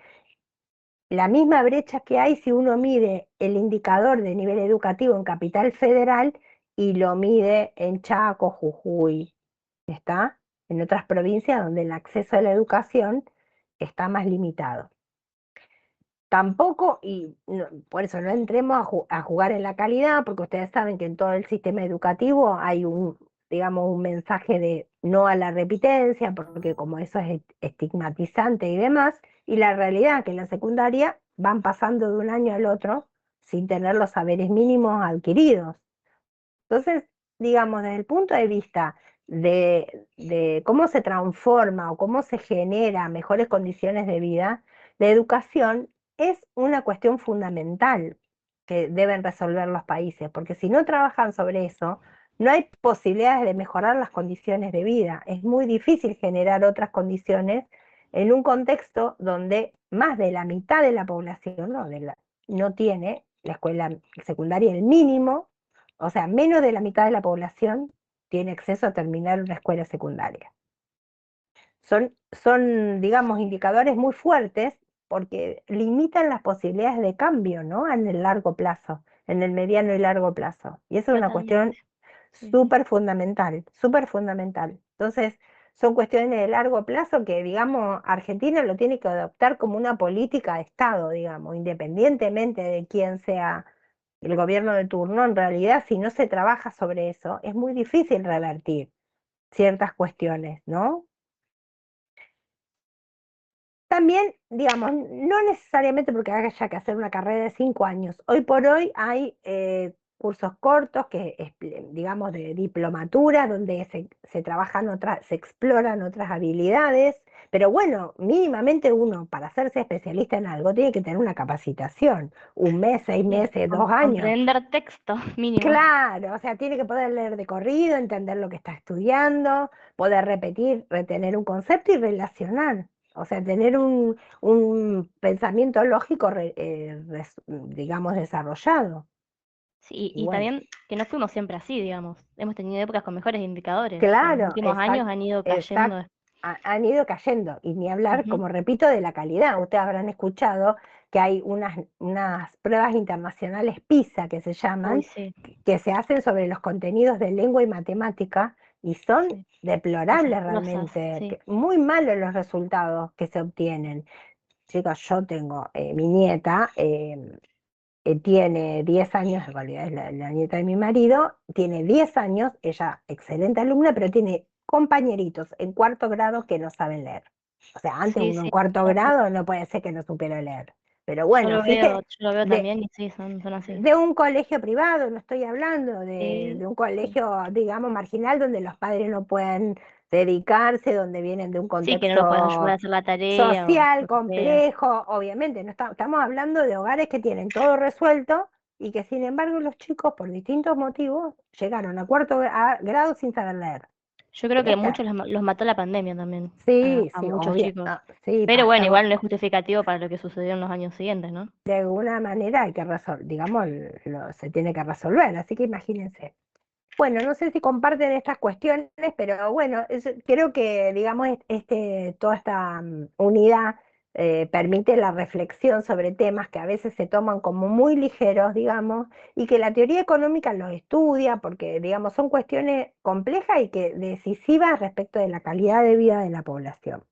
La misma brecha que hay si uno mide el indicador de nivel educativo en Capital Federal y lo mide en Chaco, Jujuy, ¿está? En otras provincias donde el acceso a la educación está más limitado. Tampoco, y por eso no entremos a jugar en la calidad, porque ustedes saben que en todo el sistema educativo hay digamos, un mensaje de no a la repitencia, porque como eso es estigmatizante y demás, y la realidad que en la secundaria van pasando de un año al otro sin tener los saberes mínimos adquiridos. Entonces, digamos, desde el punto de vista de cómo se transforma o cómo se genera mejores condiciones de vida, la educación es una cuestión fundamental que deben resolver los países, porque si no trabajan sobre eso, no hay posibilidades de mejorar las condiciones de vida. Es muy difícil generar otras condiciones en un contexto donde más de la mitad de la población no tiene la escuela secundaria el mínimo, o sea, menos de la mitad de la población tiene acceso a terminar una escuela secundaria. Son, digamos, indicadores muy fuertes porque limitan las posibilidades de cambio, ¿no? En el largo plazo, en el mediano y largo plazo. Y eso es una cuestión súper fundamental, súper fundamental. Entonces, son cuestiones de largo plazo que, digamos, Argentina lo tiene que adoptar como una política de Estado, digamos, independientemente de quién sea el gobierno de turno. En realidad, si no se trabaja sobre eso, es muy difícil revertir ciertas cuestiones, ¿no? También, digamos, no necesariamente porque haya que hacer una carrera de 5 años. Hoy por hoy hay cursos cortos digamos, de diplomatura, donde se trabajan se exploran otras habilidades, pero bueno, mínimamente uno para hacerse especialista en algo tiene que tener una capacitación, 1 mes, 6 meses, 2 años. Comprender texto mínimo. Claro, o sea, tiene que poder leer de corrido, entender lo que está estudiando, poder repetir, retener un concepto y relacionar. O sea, tener un pensamiento lógico, digamos, desarrollado. Sí, Y y bueno, también que no fuimos siempre así, digamos. Hemos tenido épocas con mejores indicadores. En los claro, últimos años han ido exacto, cayendo. han ido cayendo. Y ni hablar, Ujú. como repito, de la calidad. Ustedes habrán escuchado que hay unas pruebas internacionales PISA que se Uy, llaman, sí, que se hacen sobre los contenidos de lengua y matemática y son sí. deplorables Desastrosas, realmente, sí. muy malos los resultados que se obtienen. Chicos, yo tengo mi nieta, tiene 10 años, en realidad es la nieta de mi marido, tiene 10 años, ella excelente alumna, pero tiene compañeritos en 4º grado que no saben leer. O sea, antes Sí, uno en sí. 4º grado no puede ser que no supiera leer. Pero Yo bueno, lo fíjate, veo, yo lo veo de, también y sí, son así. de un colegio privado, no estoy hablando de un Sí. colegio, digamos, marginal, donde los padres no pueden dedicarse, donde vienen de un Sí, que no lo puedes ayudar a contexto hacer la tarea o social lo que sea. complejo, obviamente, no estamos hablando de hogares que tienen todo resuelto y que sin embargo los chicos por distintos motivos llegaron a 4º grado sin saber leer. Yo creo que Esta, muchos los mató la pandemia también, sí, a sí, muchos obvio, chicos. sí, Pero bueno, pasó. igual no es justificativo para lo que sucedió en los años siguientes, ¿no? De alguna manera hay que resolver, digamos, se tiene que resolver, así que imagínense. Bueno, no sé si comparten estas cuestiones, pero bueno, creo que, digamos, toda esta unidad permite la reflexión sobre temas que a veces se toman como muy ligeros, digamos, y que la teoría económica los estudia, porque, digamos, son cuestiones complejas y que decisivas respecto de la calidad de vida de la población.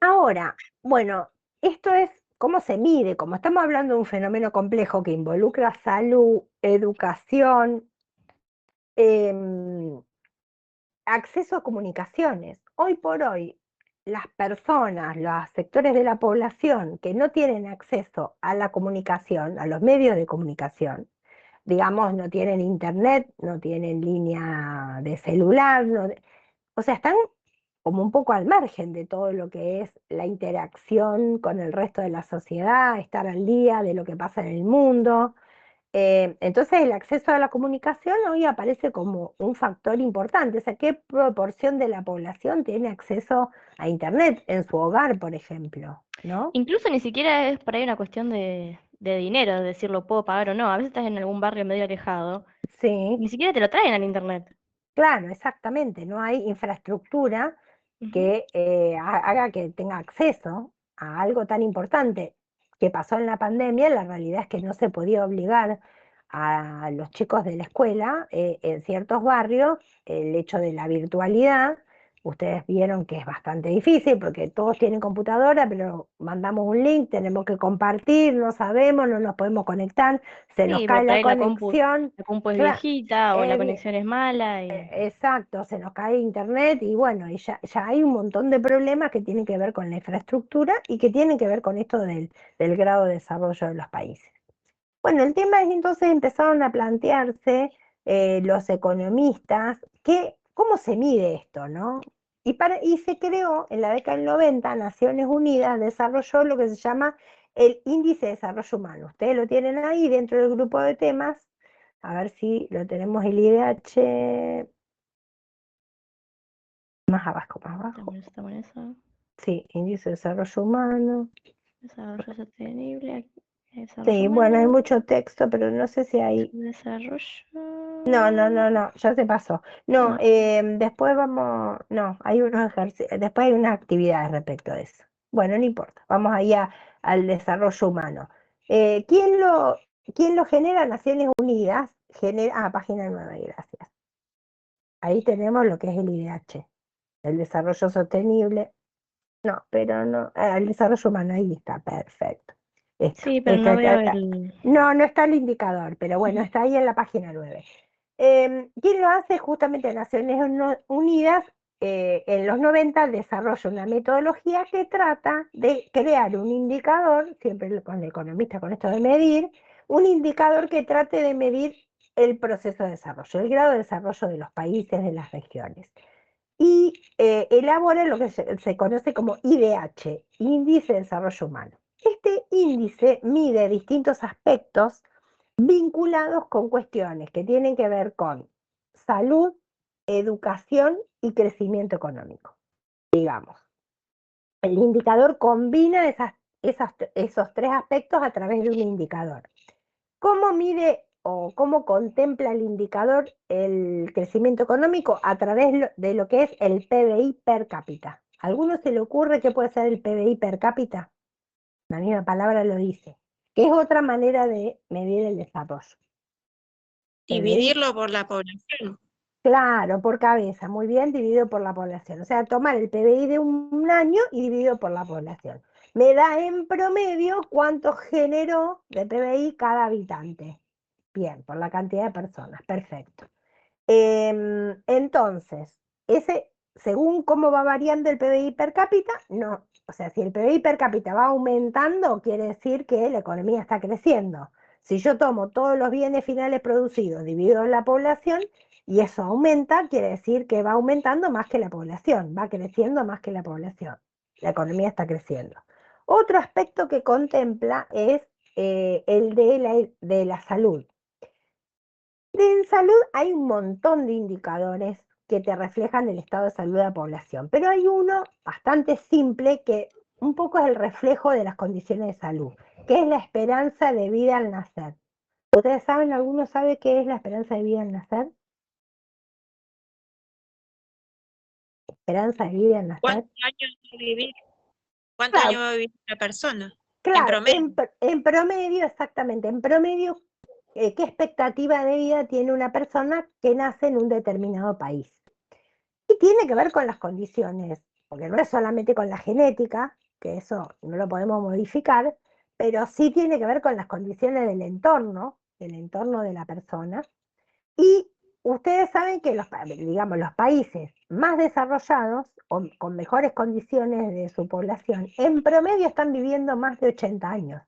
Ahora, bueno, esto es cómo se mide, como estamos hablando de un fenómeno complejo que involucra salud, educación, em, acceso a comunicaciones. Hoy por hoy, las personas, los sectores de la población que no tienen acceso a la comunicación, a los medios de comunicación, digamos, no tienen internet, no tienen línea de celular, o sea, están como un poco al margen de todo lo que es la interacción con el resto de la sociedad, estar al día de lo que pasa en el mundo. Entonces el acceso a la comunicación hoy aparece como un factor importante. O sea, ¿qué proporción de la población tiene acceso a Internet en su hogar, por ejemplo? ¿No? Incluso ni siquiera es por ahí una cuestión de dinero, de decir lo puedo pagar o no. A veces estás en algún barrio medio alejado, Sí, ni siquiera te lo traen al internet. claro, exactamente. No hay infraestructura Ujú. que haga que tenga acceso a algo tan importante que pasó en la pandemia. La realidad es que no se podía obligar a los chicos de la escuela en ciertos barrios el hecho de la virtualidad. Ustedes vieron que es bastante difícil porque todos tienen computadora, pero mandamos un link, tenemos que compartir, no sabemos, no nos podemos conectar, se nos Sí, porque cae por la ahí conexión. la compu es Cla- viejita o la eh, conexión es mala y Exacto, se nos cae internet y bueno, y ya hay un montón de problemas que tienen que ver con la infraestructura y que tienen que ver con esto del grado de desarrollo de los países. Bueno, el tema es entonces empezaron a plantearse los economistas cómo se mide esto, ¿no? Y se creó en la década del 90, Naciones Unidas desarrolló lo que se llama el Índice de Desarrollo Humano. Ustedes lo tienen ahí dentro del grupo de temas. A ver si lo tenemos el IDH más abajo, más abajo. estamos en eso. Sí, índice de desarrollo humano. Desarrollo sostenible, desarrollo Sí, bueno, hay humano, mucho texto, pero no sé si hay. desarrollo. No, no, no, no, ya se pasó. No, No, después vamos. No, hay unos ejercicios, después hay unas actividades respecto a eso. Bueno, no importa, vamos ahí al desarrollo humano. Eh, ¿quién lo, quién lo genera? Naciones Unidas. Página 9, gracias. Ahí tenemos lo que es el IDH, el desarrollo sostenible. No, pero no, el desarrollo humano, ahí está, perfecto. Esto, sí, pero no veo no, no está el indicador, pero bueno, está ahí en la página 9. ¿Quién lo hace? Justamente Naciones Unidas en los 90 desarrolla una metodología que trata de crear un indicador, siempre con el economista con esto de medir, un indicador que trate de medir el proceso de desarrollo, el grado de desarrollo de los países, de las regiones y elabora lo que se conoce como IDH, Índice de Desarrollo Humano. Este índice mide distintos aspectos vinculados con cuestiones que tienen que ver con salud, educación y crecimiento económico, digamos. El indicador combina esos tres aspectos a través de un indicador. ¿Cómo mide o cómo contempla el indicador el crecimiento económico? A través de lo que es el PBI per cápita. ¿A alguno se le ocurre qué puede ser el PBI per cápita? La misma palabra lo dice, que es otra manera de medir el desarrollo. PBI, Dividirlo por la población. claro, por cabeza, muy bien, dividido por la población. O sea, tomar el PBI de un año y dividido por la población. Me da en promedio cuánto generó de PBI cada habitante. Bien, por la cantidad de personas, perfecto. Entonces, según cómo va variando el PBI per cápita, no, o sea, si el PBI per cápita va aumentando, quiere decir que la economía está creciendo. Si yo tomo todos los bienes finales producidos, divido en la población, y eso aumenta, quiere decir que va aumentando más que la población, va creciendo más que la población. La economía está creciendo. Otro aspecto que contempla es el de la salud. En salud hay un montón de indicadores que te reflejan el estado de salud de la población. Pero hay uno bastante simple que un poco es el reflejo de las condiciones de salud, que es la esperanza de vida al nacer. ¿Ustedes saben, alguno sabe qué es la esperanza de vida al nacer? Esperanza de vida al nacer. ¿Cuántos años va a vivir? ¿Cuántos Claro, años va a vivir una persona? En claro, promedio. en promedio, exactamente, en promedio, ¿qué expectativa de vida tiene una persona que nace en un determinado país? Y tiene que ver con las condiciones, porque no es solamente con la genética, que eso no lo podemos modificar, pero sí tiene que ver con las condiciones del entorno de la persona. Y ustedes saben que digamos, los países más desarrollados, o con mejores condiciones de su población, en promedio están viviendo más de 80 años.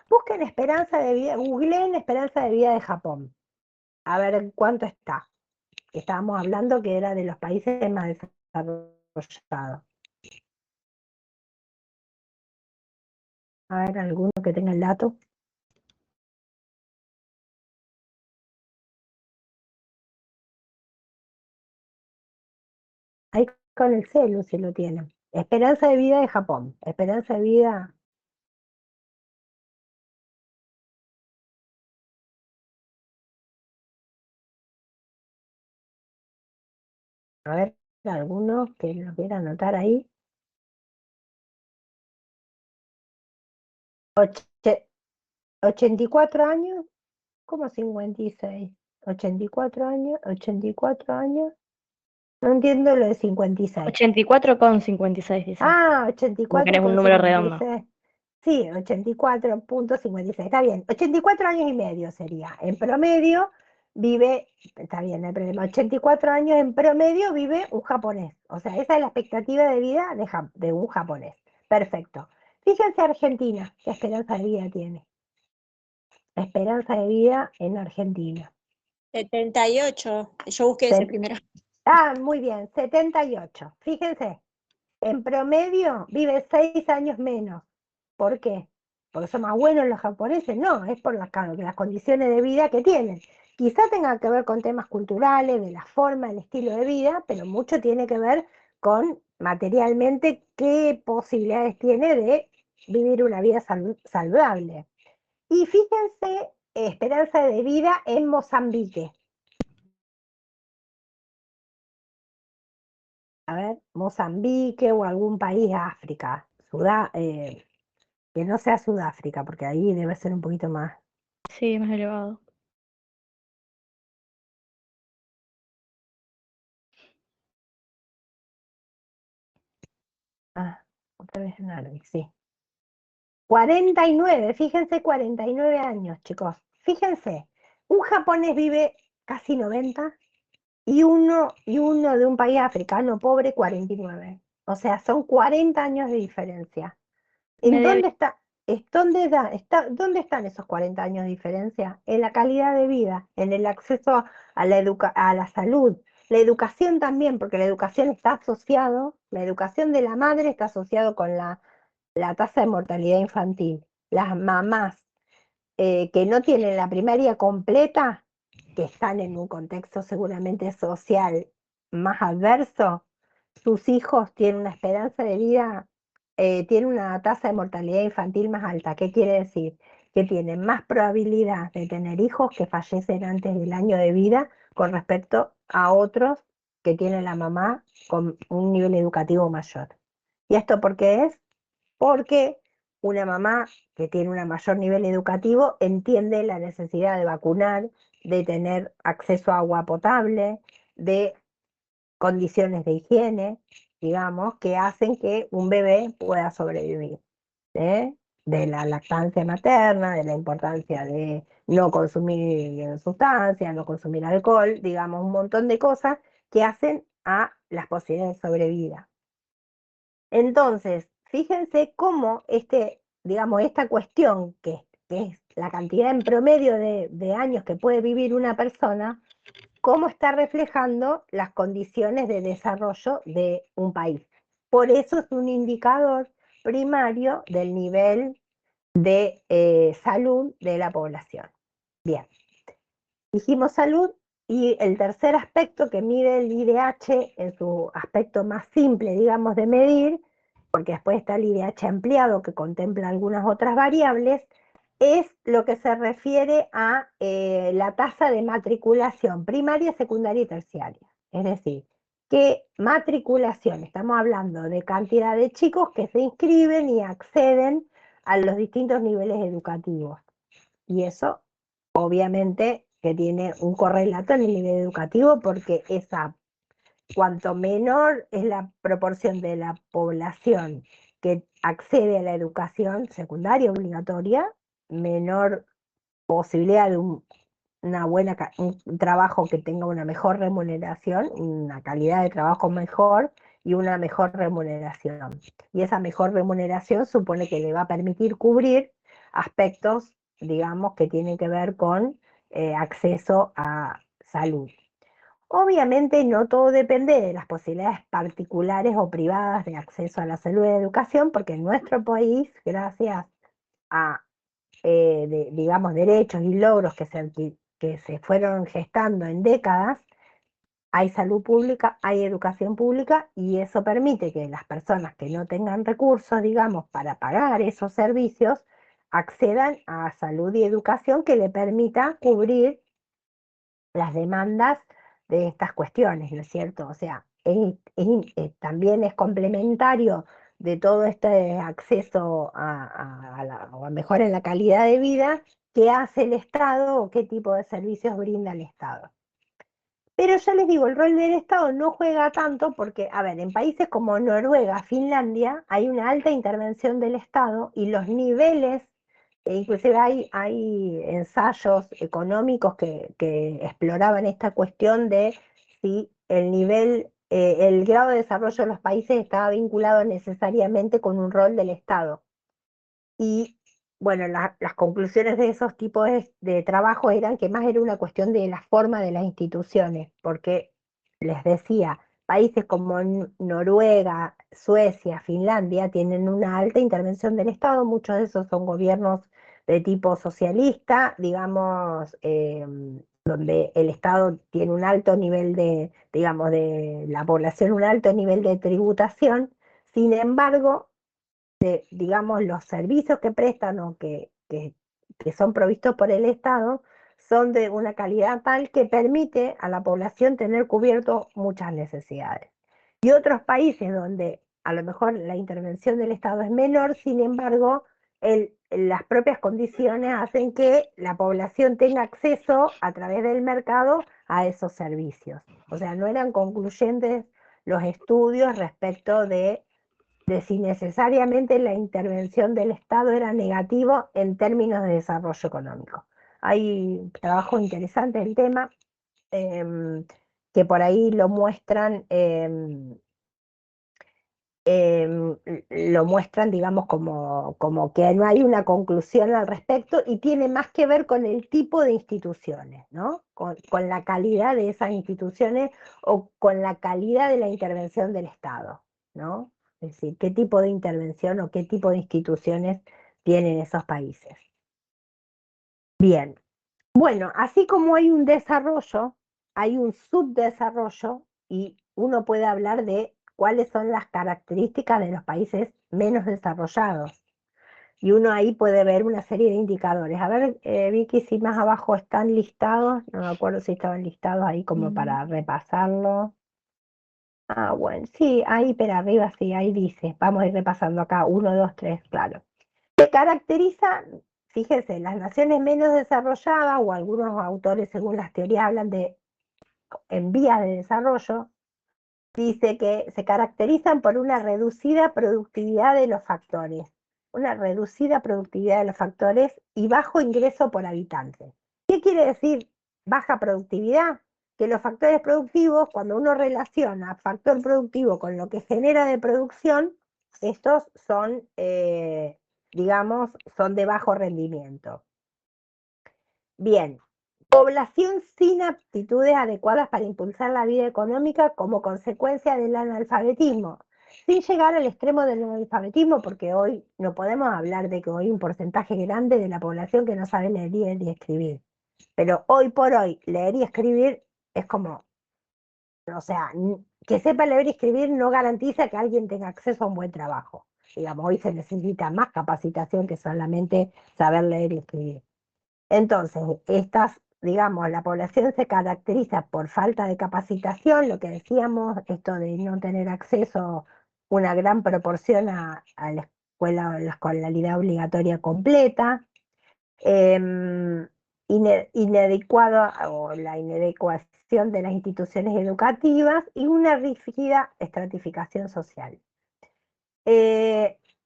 Busquen esperanza de vida, googleen esperanza de vida de Japón, a ver en cuánto está. Estábamos hablando que era de los países más desarrollados. A ver, alguno que tenga el dato. Ahí con el celu si lo tienen. Esperanza de vida de Japón. Esperanza de vida. A ver, alguno que lo quiera anotar ahí. 84 años, como 56. 84 años, 84 años. No entiendo lo de 56. 84,56 dice. Ah, Como querés un número redondo. 84,56. Sí, 84,56. Está bien. 84 años y medio sería. En promedio vive, está bien, no hay problema. 84 años en promedio vive un japonés. O sea, esa es la expectativa de vida de un japonés. Perfecto. Fíjense Argentina, qué esperanza de vida tiene. Esperanza de vida en Argentina. 78. Yo busqué ese primero. Ah, muy bien, 78. Fíjense, en promedio vive 6 años menos. ¿Por qué? ¿Porque son más buenos los japoneses? No, es por las condiciones de vida que tienen. Quizá tenga que ver con temas culturales, de la forma, el estilo de vida, pero mucho tiene que ver con materialmente qué posibilidades tiene de vivir una vida saludable. Y fíjense, esperanza de vida en Mozambique. A ver, Mozambique o algún país de África, que no sea Sudáfrica, porque ahí debe ser un poquito más. Sí, más elevado. Ah, otra vez en árabe, sí. 49, fíjense, 49 años, chicos. Fíjense, un japonés vive casi 90 y uno de un país africano pobre 49. O sea, son 40 años de diferencia. ¿En Media dónde dónde están esos 40 años de diferencia? En la calidad de vida, en el acceso a la salud, la educación también, porque la educación está asociado, la educación de la madre está asociado con la tasa de mortalidad infantil. Las mamás que no tienen la primaria completa, que están en un contexto seguramente social más adverso, sus hijos tienen una esperanza de vida, tienen una tasa de mortalidad infantil más alta. ¿Qué quiere decir? Que tienen más probabilidad de tener hijos que fallecen antes del año de vida con respecto a otros que tienen la mamá con un nivel educativo mayor. ¿Y esto por qué es? Porque una mamá que tiene un mayor nivel educativo entiende la necesidad de vacunar, de tener acceso a agua potable, de condiciones de higiene, digamos, que hacen que un bebé pueda sobrevivir. ¿Eh? De la lactancia materna, de la importancia de no consumir sustancias, no consumir alcohol, digamos, un montón de cosas que hacen a las posibilidades de sobrevida. Entonces, fíjense cómo digamos, esta cuestión, que es la cantidad en promedio de años que puede vivir una persona, cómo está reflejando las condiciones de desarrollo de un país. Por eso es un indicador primario del nivel de salud de la población. Bien, dijimos salud, Y el tercer aspecto que mide el IDH en su aspecto más simple, digamos, de medir, porque después está el IDH ampliado que contempla algunas otras variables, es lo que se refiere a la tasa de matriculación primaria, secundaria y terciaria. Es decir, ¿qué matriculación? Estamos hablando de cantidad de chicos que se inscriben y acceden a los distintos niveles educativos. Y eso obviamente que tiene un correlato en el nivel educativo porque cuanto menor es la proporción de la población que accede a la educación secundaria obligatoria, menor posibilidad de un trabajo que tenga una mejor remuneración, una calidad de trabajo mejor y una mejor remuneración. Y esa mejor remuneración supone que le va a permitir cubrir aspectos, digamos, que tienen que ver con acceso a salud. Obviamente no todo depende de las posibilidades particulares o privadas de acceso a la salud y la educación, porque en nuestro país, gracias a digamos, derechos y logros que se fueron gestando en décadas, hay salud pública, hay educación pública y eso permite que las personas que no tengan recursos, digamos, para pagar esos servicios, accedan a salud y educación que le permita cubrir las demandas de estas cuestiones, ¿no es cierto? O sea, también es complementario de todo este acceso a mejora en la calidad de vida que hace el Estado o qué tipo de servicios brinda el Estado. Pero ya les digo, el rol del Estado no juega tanto porque, a ver, en países como Noruega, Finlandia, hay una alta intervención del Estado y los niveles, inclusive hay ensayos económicos que exploraban esta cuestión de si el grado de desarrollo de los países estaba vinculado necesariamente con un rol del Estado. Y bueno, las conclusiones de esos tipos de trabajo eran que más era una cuestión de la forma de las instituciones, porque les decía, países como Noruega, Suecia, Finlandia tienen una alta intervención del Estado, muchos de esos son gobiernos de tipo socialista, digamos, donde el Estado tiene un alto nivel digamos, de la población, un alto nivel de tributación. Sin embargo, digamos, los servicios que prestan o que son provistos por el Estado son de una calidad tal que permite a la población tener cubierto muchas necesidades. Y otros países donde a lo mejor la intervención del Estado es menor, sin embargo, las propias condiciones hacen que la población tenga acceso a través del mercado a esos servicios. O sea, no eran concluyentes los estudios respecto de si necesariamente la intervención del Estado era negativo en términos de desarrollo económico. Hay trabajos interesantes del tema que por ahí lo muestran, digamos, como que no hay una conclusión al respecto y tiene más que ver con el tipo de instituciones, ¿no? Con la calidad de esas instituciones o con la calidad de la intervención del Estado, ¿no? Es decir, qué tipo de intervención o qué tipo de instituciones tienen esos países. Bien, bueno, así como hay un desarrollo, hay un subdesarrollo y uno puede hablar de cuáles son las características de los países menos desarrollados. Y uno ahí puede ver una serie de indicadores. A ver, Vicky, si más abajo están listados, no me acuerdo si estaban listados ahí como para repasarlo. Ah, bueno, sí, ahí, pero arriba sí, ahí dice, vamos a ir repasando acá, 1, 2, 3, claro. Se caracteriza, fíjense, las naciones menos desarrolladas, o algunos autores según las teorías hablan de en vías de desarrollo, dice que se caracterizan por una reducida productividad de los factores, y bajo ingreso por habitante. ¿Qué quiere decir baja productividad? Que los factores productivos, cuando uno relaciona factor productivo con lo que genera de producción, estos son, digamos, son de bajo rendimiento. Bien, población sin aptitudes adecuadas para impulsar la vida económica como consecuencia del analfabetismo, sin llegar al extremo del analfabetismo, porque hoy no podemos hablar de que hoy hay un porcentaje grande de la población que no sabe leer ni escribir. Pero hoy por hoy, leer y escribir es como, o sea, que sepa leer y escribir no garantiza que alguien tenga acceso a un buen trabajo. Digamos, hoy se necesita más capacitación que solamente saber leer y escribir. Entonces, digamos, la población se caracteriza por falta de capacitación, lo que decíamos, esto de no tener acceso una gran proporción a la escuela o la escolaridad obligatoria completa, inadecuado o la inadecuación de las instituciones educativas y una rígida estratificación social.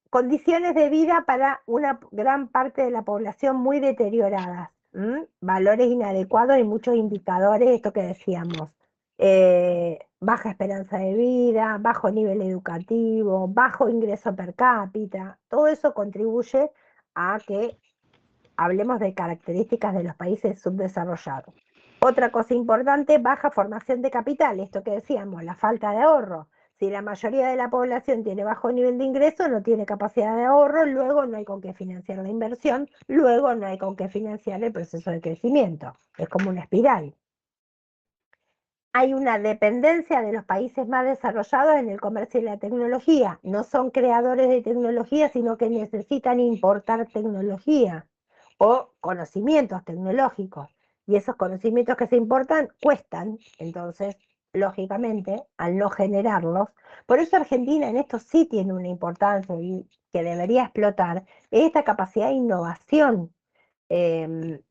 Condiciones de vida para una gran parte de la población muy deterioradas, valores inadecuados y muchos indicadores, esto que decíamos, baja esperanza de vida, bajo nivel educativo, bajo ingreso per cápita, todo eso contribuye a que hablemos de características de los países subdesarrollados. Otra cosa importante, baja formación de capital, esto que decíamos, la falta de ahorro. Si la mayoría de la población tiene bajo nivel de ingreso, no tiene capacidad de ahorro, luego no hay con qué financiar la inversión, luego no hay con qué financiar el proceso de crecimiento. Es como una espiral. Hay una dependencia de los países más desarrollados en el comercio y la tecnología. No son creadores de tecnología, sino que necesitan importar tecnología o conocimientos tecnológicos. Y esos conocimientos que se importan cuestan, entonces, lógicamente, al no generarlos. Por eso Argentina en esto sí tiene una importancia y que debería explotar esta capacidad de innovación.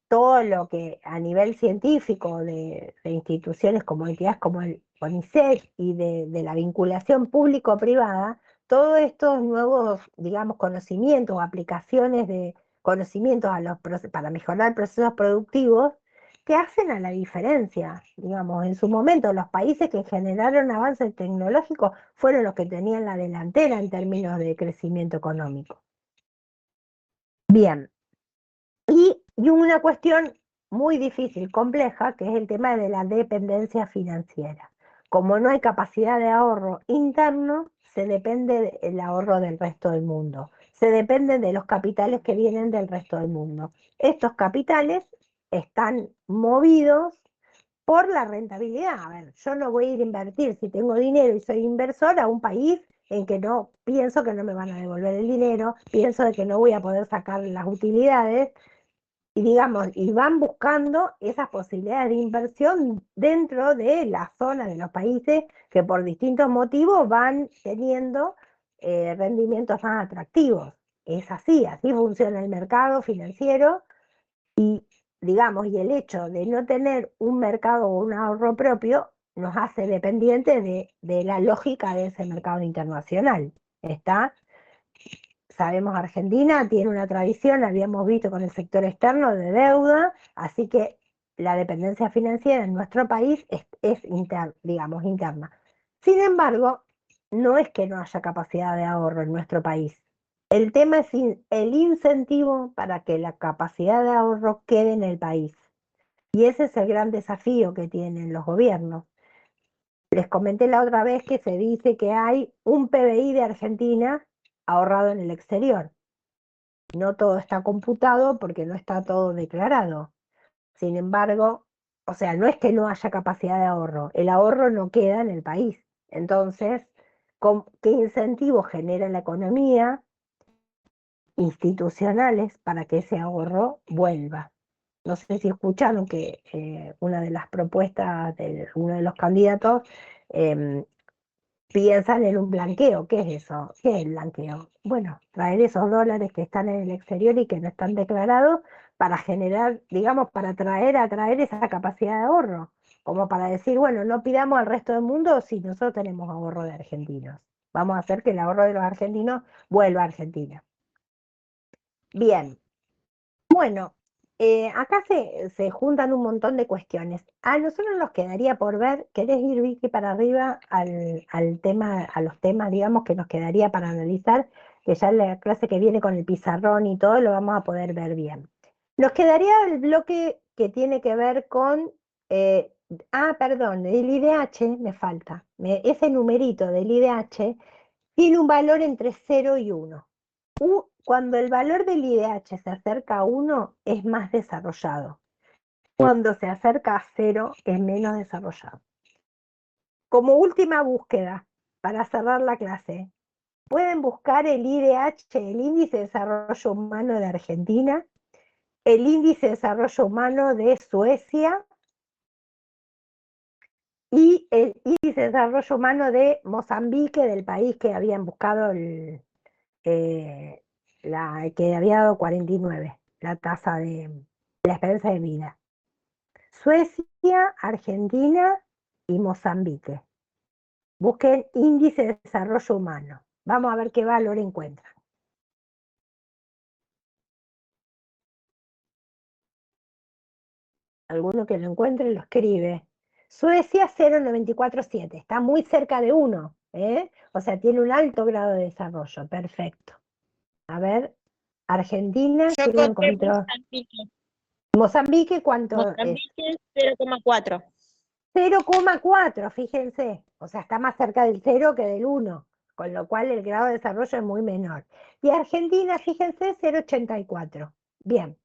Todo lo que a nivel científico de instituciones como entidades como el CONICET y de la vinculación público-privada, todos estos nuevos, digamos, conocimientos o aplicaciones de conocimientos para mejorar procesos productivos que hacen a la diferencia. Digamos, en su momento los países que generaron avances tecnológicos fueron los que tenían la delantera en términos de crecimiento económico. Bien. Y una cuestión muy difícil, compleja, que es el tema de la dependencia financiera. Como no hay capacidad de ahorro interno, se depende del ahorro del resto del mundo. Se depende de los capitales que vienen del resto del mundo. Estos capitales están movidos por la rentabilidad. A ver, yo no voy a ir a invertir, si tengo dinero y soy inversor, a un país en que no pienso que no me van a devolver el dinero, pienso de que no voy a poder sacar las utilidades y digamos, y van buscando esas posibilidades de inversión dentro de la zona de los países que por distintos motivos van teniendo rendimientos más atractivos. Es así, así funciona el mercado financiero y, digamos, y el hecho de no tener un mercado o un ahorro propio nos hace dependientes de la lógica de ese mercado internacional. ¿Está? Sabemos Argentina tiene una tradición, habíamos visto con el sector externo de deuda, así que la dependencia financiera en nuestro país es digamos, interna. Sin embargo, no es que no haya capacidad de ahorro en nuestro país. El tema es el incentivo para que la capacidad de ahorro quede en el país. Y ese es el gran desafío que tienen los gobiernos. Les comenté la otra vez que se dice que hay un PBI de Argentina ahorrado en el exterior. No todo está computado porque no está todo declarado. Sin embargo, o sea, no es que no haya capacidad de ahorro, el ahorro no queda en el país. Entonces, ¿qué incentivos genera la economía institucionales para que ese ahorro vuelva? No sé si escucharon que una de las propuestas de uno de los candidatos piensan en un blanqueo. ¿Qué es eso? ¿Qué es el blanqueo? Bueno, traer esos dólares que están en el exterior y que no están declarados para generar, digamos, para atraer esa capacidad de ahorro, como para decir, bueno, no pidamos al resto del mundo si nosotros tenemos ahorro de argentinos. Vamos a hacer que el ahorro de los argentinos vuelva a Argentina. Bien, bueno, acá se juntan un montón de cuestiones. A nosotros nos quedaría por ver, ¿querés ir, Vicky, para arriba al tema, a los temas, digamos, que nos quedaría para analizar? Que ya en la clase que viene con el pizarrón y todo lo vamos a poder ver bien. Nos quedaría el bloque que tiene que ver con, perdón, el IDH me falta. Ese numerito del IDH tiene un valor entre 0 y 1. Cuando el valor del IDH se acerca a 1, es más desarrollado. Cuando se acerca a cero es menos desarrollado. Como última búsqueda, para cerrar la clase, pueden buscar el IDH, el Índice de Desarrollo Humano de Argentina, el Índice de Desarrollo Humano de Suecia y el Índice de Desarrollo Humano de Mozambique, del país que habían buscado que había dado 49, la tasa de la esperanza de vida. Suecia, Argentina y Mozambique. Busquen índice de desarrollo humano. Vamos a ver qué valor encuentran. Alguno que lo encuentre lo escribe. Suecia 0,947, está muy cerca de 1, o sea, tiene un alto grado de desarrollo, perfecto. A ver, Argentina, Yo ¿quién lo conté encontró? Mozambique. Mozambique, ¿cuánto es? Mozambique 0,4. 0,4, fíjense, o sea, está más cerca del 0 que del 1, con lo cual el grado de desarrollo es muy menor. Y Argentina, fíjense, 0,84. Bien.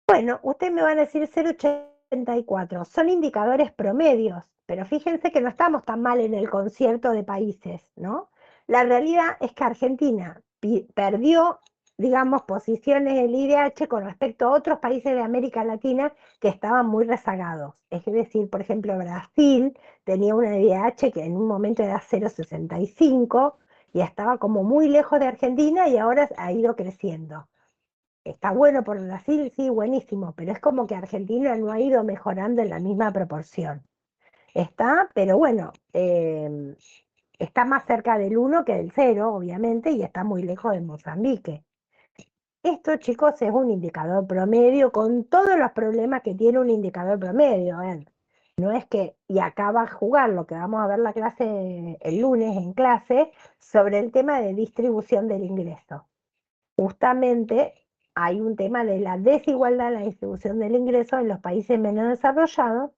Bueno, ustedes me van a decir 0,84. Son indicadores promedios, pero fíjense que no estamos tan mal en el concierto de países, ¿no? La realidad es que Argentina perdió, digamos, posiciones del IDH con respecto a otros países de América Latina que estaban muy rezagados. Es decir, por ejemplo, Brasil tenía una IDH que en un momento era 0,65 y estaba como muy lejos de Argentina y ahora ha ido creciendo. Está bueno por Brasil, sí, buenísimo, pero es como que Argentina no ha ido mejorando en la misma proporción. Está, pero bueno, está más cerca del 1 que del 0, obviamente, y está muy lejos de Mozambique. Esto, chicos, es un indicador promedio con todos los problemas que tiene un indicador promedio. No es que, y acá va a jugar lo que vamos a ver la clase el lunes en clase, sobre el tema de distribución del ingreso. Justamente hay un tema de la desigualdad en la distribución del ingreso en los países menos desarrollados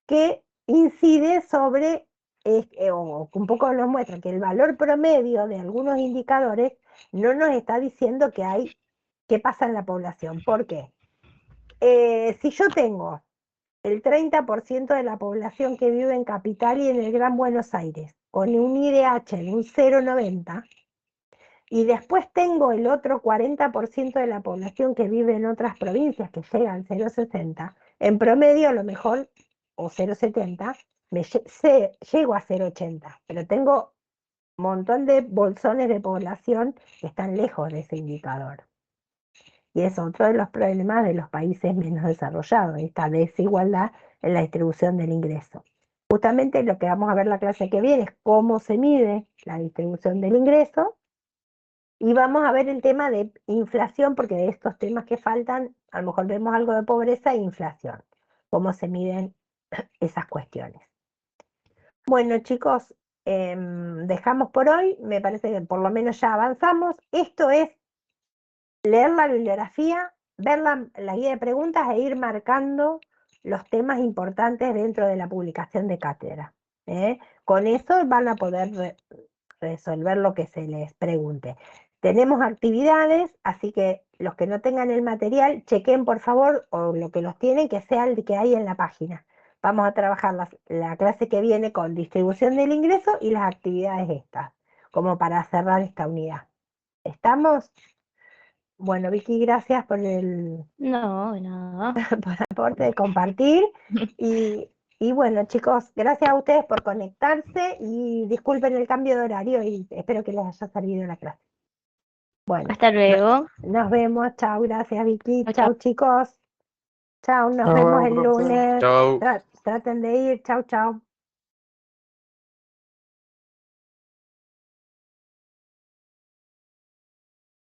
que incide sobre, o un poco nos muestra que el valor promedio de algunos indicadores no nos está diciendo qué pasa en la población. ¿Por qué? Si yo tengo el 30% de la población que vive en Capital y en el Gran Buenos Aires, con un IDH de un 0,90, y después tengo el otro 40% de la población que vive en otras provincias que llega al 0,60, en promedio a lo mejor, o 0,70, llego a 0,80, pero tengo un montón de bolsones de población que están lejos de ese indicador. Y es otro de los problemas de los países menos desarrollados, esta desigualdad en la distribución del ingreso. Justamente lo que vamos a ver la clase que viene es cómo se mide la distribución del ingreso. Y vamos a ver el tema de inflación, porque de estos temas que faltan, a lo mejor vemos algo de pobreza e inflación, cómo se miden esas cuestiones. Bueno, chicos, dejamos por hoy, me parece que por lo menos ya avanzamos. Esto es leer la bibliografía, ver la guía de preguntas e ir marcando los temas importantes dentro de la publicación de cátedra. Con eso van a poder resolver lo que se les pregunte. Tenemos actividades, así que los que no tengan el material, chequen por favor, o lo que los tienen, que sea el que hay en la página. Vamos a trabajar la clase que viene con distribución del ingreso y las actividades estas, como para cerrar esta unidad. ¿Estamos? Bueno, Vicky, gracias por el No, de nada. por el aporte de compartir. Y bueno, chicos, gracias a ustedes por conectarse y disculpen el cambio de horario y espero que les haya servido la clase. Bueno, Hasta luego. nos vemos. Chao, gracias Vicky. Chau, Chao, chau. chicos. Chao, nos Nos vemos vemos, el profe. lunes. Chau. Traten de ir. Chao, chao.